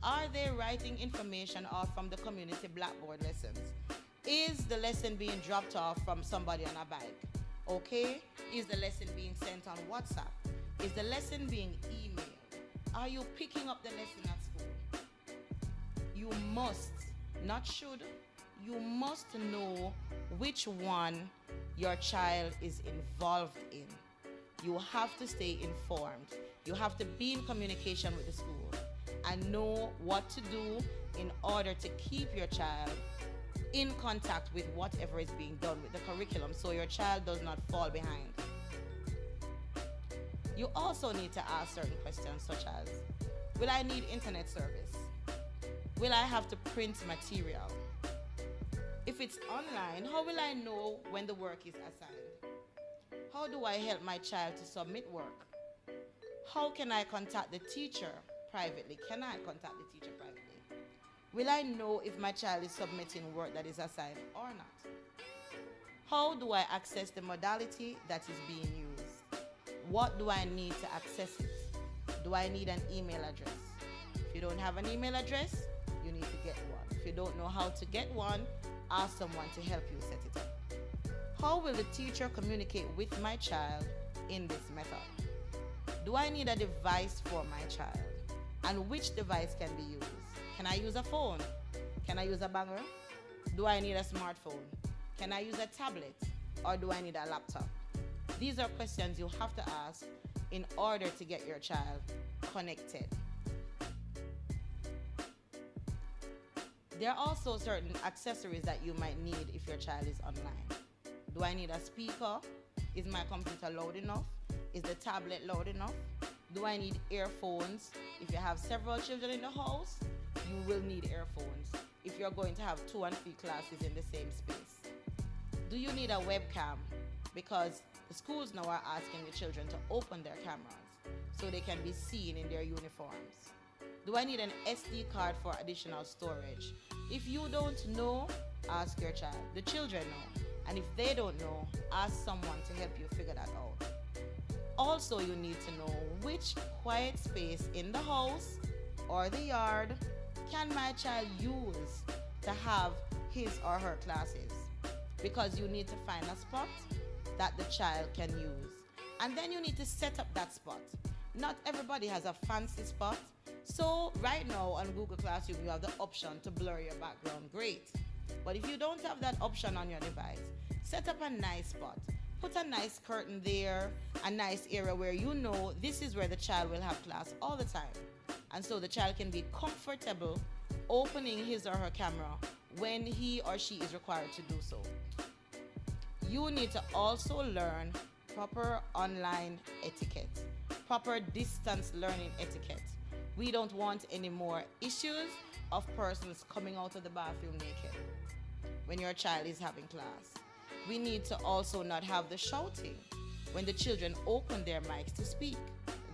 D: Are they writing information off from the community blackboard lessons? Is the lesson being dropped off from somebody on a bike? Okay? Is the lesson being sent on WhatsApp? Is the lesson being emailed? Are you picking up the lesson at school? You must, not should, you must know which one your child is involved in. You have to stay informed. You have to be in communication with the school and know what to do in order to keep your child in contact with whatever is being done with the curriculum so your child does not fall behind. You also need to ask certain questions such as, will I need internet service? Will I have to print material? If it's online, how will I know when the work is assigned? How do I help my child to submit work? How can I contact the teacher privately? Can I contact the teacher privately? Will I know if my child is submitting work that is assigned or not? How do I access the modality that is being used? What do I need to access it? Do I need an email address? If you don't have an email address, you need to get one. If you don't know how to get one, ask someone to help you set it up. How will the teacher communicate with my child in this method? Do I need a device for my child? And which device can be used? Can I use a phone? Can I use a banger? Do I need a smartphone? Can I use a tablet? Or do I need a laptop? These are questions you have to ask in order to get your child connected. There are also certain accessories that you might need if your child is online. Do I need a speaker? Is my computer loud enough? Is the tablet loud enough? Do I need earphones? If you have several children in the house, you will need earphones if you're going to have 2 and 3 classes in the same space. Do you need a webcam? Because the schools now are asking the children to open their cameras so they can be seen in their uniforms. Do I need an SD card for additional storage? If you don't know, ask your child. The children know. And if they don't know, ask someone to help you figure that out. Also, you need to know which quiet space in the house or the yard can my child use to have his or her classes, because you need to find a spot that the child can use. And then you need to set up that spot. Not everybody has a fancy spot. So right now on Google Classroom, you have the option to blur your background. Great. But if you don't have that option on your device, set up a nice spot. Put a nice curtain there, a nice area where you know this is where the child will have class all the time. And so the child can be comfortable opening his or her camera when he or she is required to do so. You need to also learn proper online etiquette, proper distance learning etiquette. We don't want any more issues of persons coming out of the bathroom naked when your child is having class. We need to also not have the shouting when the children open their mics to speak.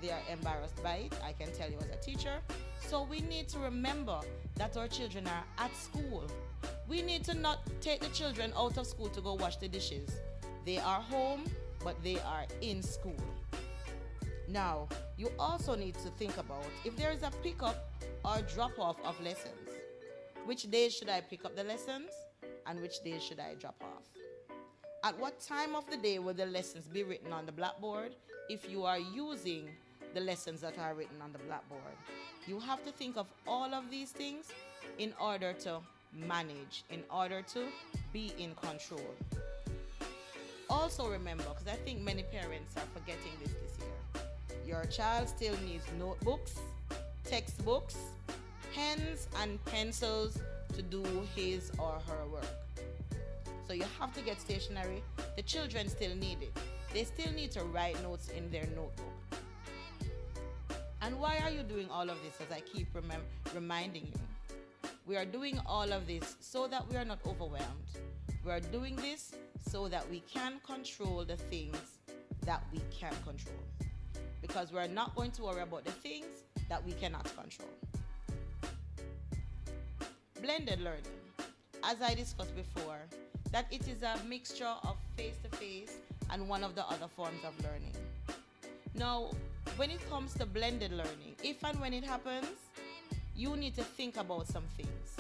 D: They are embarrassed by it, I can tell you as a teacher. So we need to remember that our children are at school. We need to not take the children out of school to go wash the dishes. They are home, but they are in school. Now, you also need to think about if there is a pickup or drop off of lessons. Which days should I pick up the lessons and which days should I drop off? At what time of the day will the lessons be written on the blackboard if you are using the lessons that are written on the blackboard? You have to think of all of these things in order to manage, in order to be in control. Also remember, because I think many parents are forgetting this year, your child still needs notebooks, textbooks, pens and pencils to do his or her work. So you have to get stationery. The children still need it. They still need to write notes in their notebook. And why are you doing all of this, as I keep reminding you? We are doing all of this so that we are not overwhelmed. We are doing this so that we can control the things that we can control. Because we're not going to worry about the things that we cannot control. Blended learning, as I discussed before, that it is a mixture of face-to-face and one of the other forms of learning. Now, when it comes to blended learning, if and when it happens, you need to think about some things.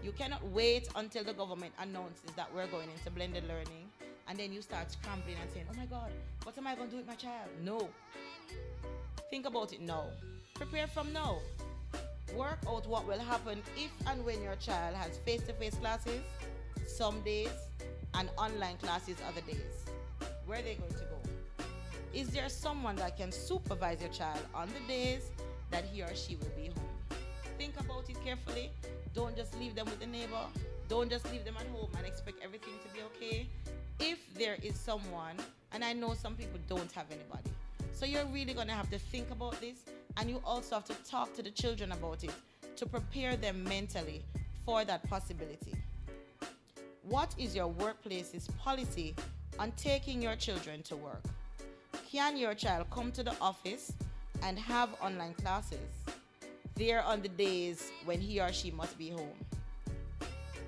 D: You cannot wait until the government announces that we're going into blended learning and then you start scrambling and saying, oh my God, what am I going to do with my child? No. Think about it now. Prepare from now. Work out what will happen if and when your child has face-to-face classes some days and online classes other days. Where are they going to go? Is there someone that can supervise your child on the days that he or she will be home? Think about it carefully. Don't just leave them with the neighbor. Don't just leave them at home and expect everything to be okay. If there is someone, and I know some people don't have anybody, so you're really going to have to think about this, and you also have to talk to the children about it to prepare them mentally for that possibility. What is your workplace's policy on taking your children to work? Can your child come to the office and have online classes there on the days when he or she must be home?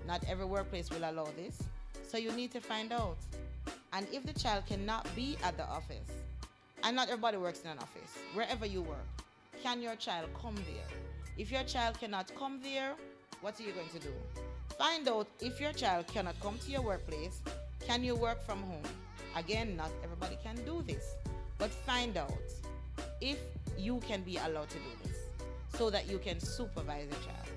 D: Not every workplace will allow this, so you need to find out. And if the child cannot be at the office, and not everybody works in an office, wherever you work, can your child come there? If your child cannot come there, what are you going to do? Find out if your child cannot come to your workplace, can you work from home? Again, not everybody can do this, but find out if you can be allowed to do this so that you can supervise your child.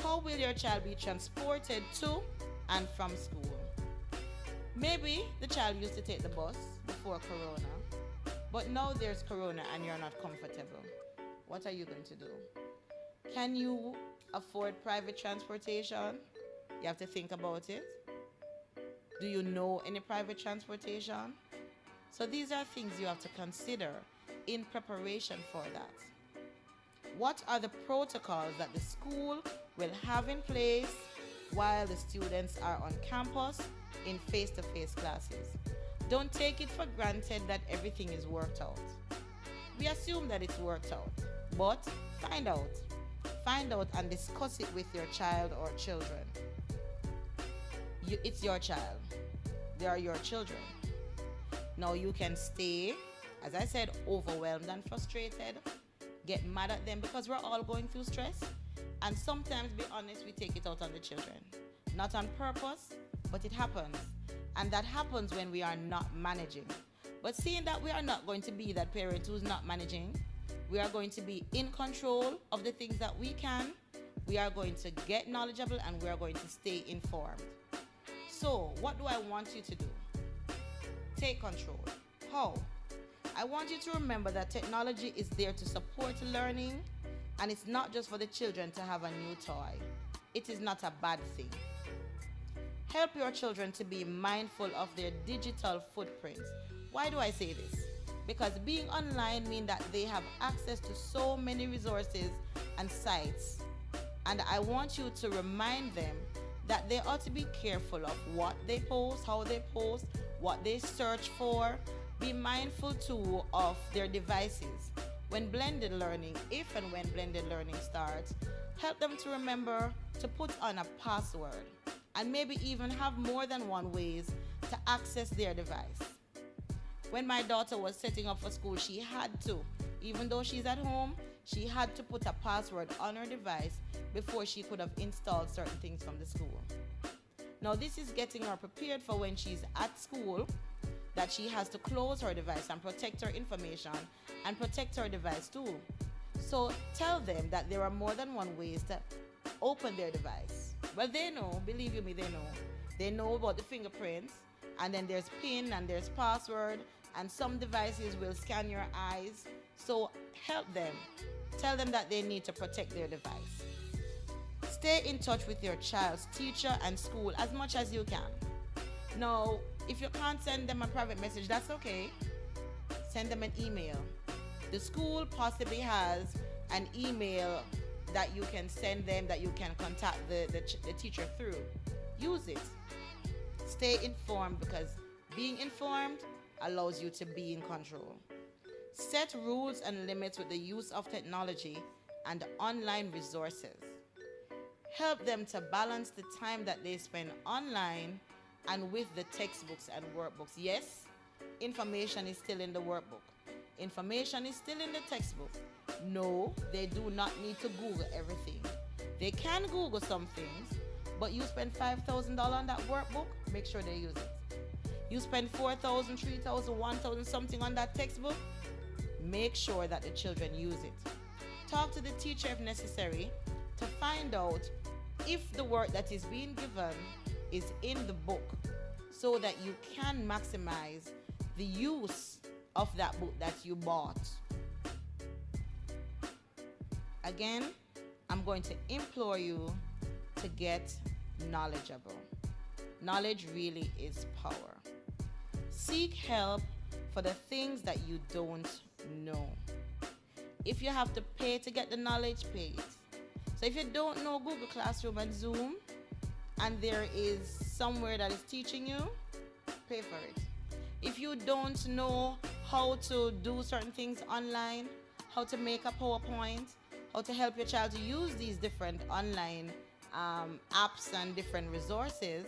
D: How will your child be transported to and from school? Maybe the child used to take the bus before Corona, but now there's Corona and you're not comfortable. What are you going to do? Can you afford private transportation? You have to think about it. Do you know any private transportation? So these are things you have to consider in preparation for that. What are the protocols that the school will have in place while the students are on campus in face-to-face classes? Don't take it for granted that everything is worked out. We assume that it's worked out, but find out. Find out and discuss it with your child or children. It's your child. They are your children. Now you can stay, as I said, overwhelmed and frustrated, get mad at them because we're all going through stress. And sometimes, be honest, we take it out on the children. Not on purpose, but it happens. And that happens when we are not managing. But seeing that we are not going to be that parent who's not managing, We are going to be in control of the things that we can. We are going to get knowledgeable, and we are going to stay informed. So, what do I want you to do? Take control. How? I want you to remember that technology is there to support learning, and it's not just for the children to have a new toy. It is not a bad thing. Help your children to be mindful of their digital footprints. Why do I say this? Because being online means that they have access to so many resources and sites. And I want you to remind them that they ought to be careful of what they post, how they post, what they search for. Be mindful too of their devices. When blended learning, if and when blended learning starts, help them to remember to put on a password and maybe even have more than one ways to access their device. When my daughter was setting up for school, she had to, even though she's at home, she had to put a password on her device before she could have installed certain things from the school. Now, this is getting her prepared for when she's at school, that she has to close her device and protect her information and protect her device too. So tell them that there are more than one ways to open their device. Well, they know, believe you me, they know. They know about the fingerprints, and then there's PIN and there's password, and some devices will scan your eyes. So help them. Tell them that they need to protect their device. Stay in touch with your child's teacher and school as much as you can. Now, if you can't send them a private message, that's okay. Send them an email. The school possibly has an email that you can send them, that you can contact the teacher through. Use it. Stay informed, because being informed allows you to be in control. Set rules and limits with the use of technology and online resources. Help them to balance the time that they spend online and with the textbooks and workbooks. Yes, information is still in the workbook. Information is still in the textbook. No, they do not need to Google everything. They can Google some things, but you spend $5,000 on that workbook, make sure they use it. You spend $4,000, $3,000, $1,000 something on that textbook, make sure that the children use it. Talk to the teacher if necessary to find out if the work that is being given is in the book, so that you can maximize the use of that book that you bought. Again, I'm going to implore you to get knowledgeable. Knowledge really is power. Seek help for the things that you don't know. If you have to pay to get the knowledge, pay it. So if you don't know Google Classroom and Zoom, and there is somewhere that is teaching you, pay for it. If you don't know how to do certain things online, how to make a PowerPoint, how to help your child to use these different online apps and different resources,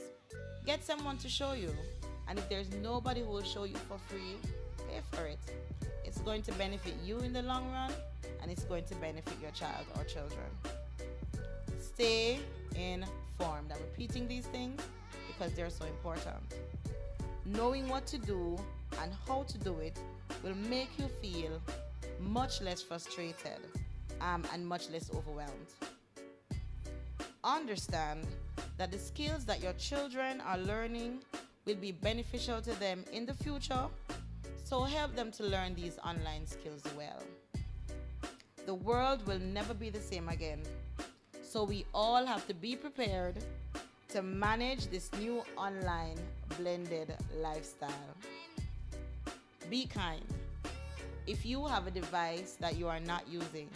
D: get someone to show you. And if there's nobody who will show you for free, pay for it. It's going to benefit you in the long run, and it's going to benefit your child or children. Stay informed. I'm repeating these things because they're so important. Knowing what to do and how to do it will make you feel much less frustrated and much less overwhelmed. Understand that the skills that your children are learning will be beneficial to them in the future, so help them to learn these online skills well. The world will never be the same again, so we all have to be prepared to manage this new online blended lifestyle. Be kind. If you have a device that you are not using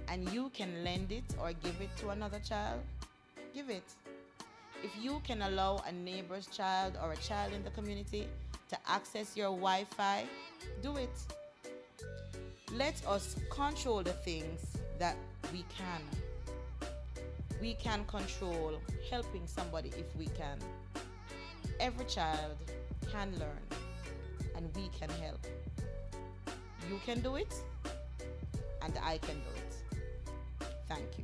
D: and you can lend it or give it to another child, give it. If you can allow a neighbor's child or a child in the community to access your Wi-Fi, do it. Let us control the things that we can. We can control helping somebody if we can. Every child can learn, and we can help. You can do it, and I can do it. Thank you.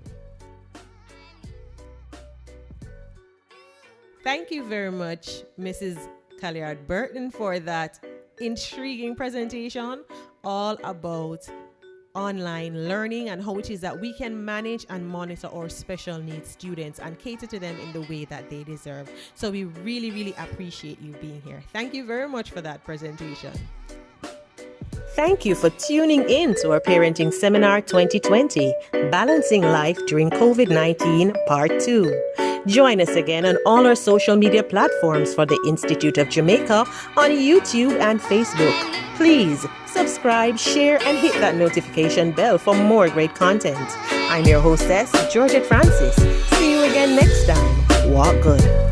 A: Thank you very much, Mrs. Calliard-Burton, for that intriguing presentation all about online learning and how it is that we can manage and monitor our special needs students and cater to them in the way that they deserve. So we really, really appreciate you being here. Thank you very much for that presentation. Thank you for tuning in to our Parenting Seminar 2020, Balancing Life During COVID-19, Part 2. Join us again on all our social media platforms for the Institute of Jamaica on YouTube and Facebook. Please subscribe, share, and hit that notification bell for more great content. I'm your hostess, Georgette Francis. See you again next time. Walk good.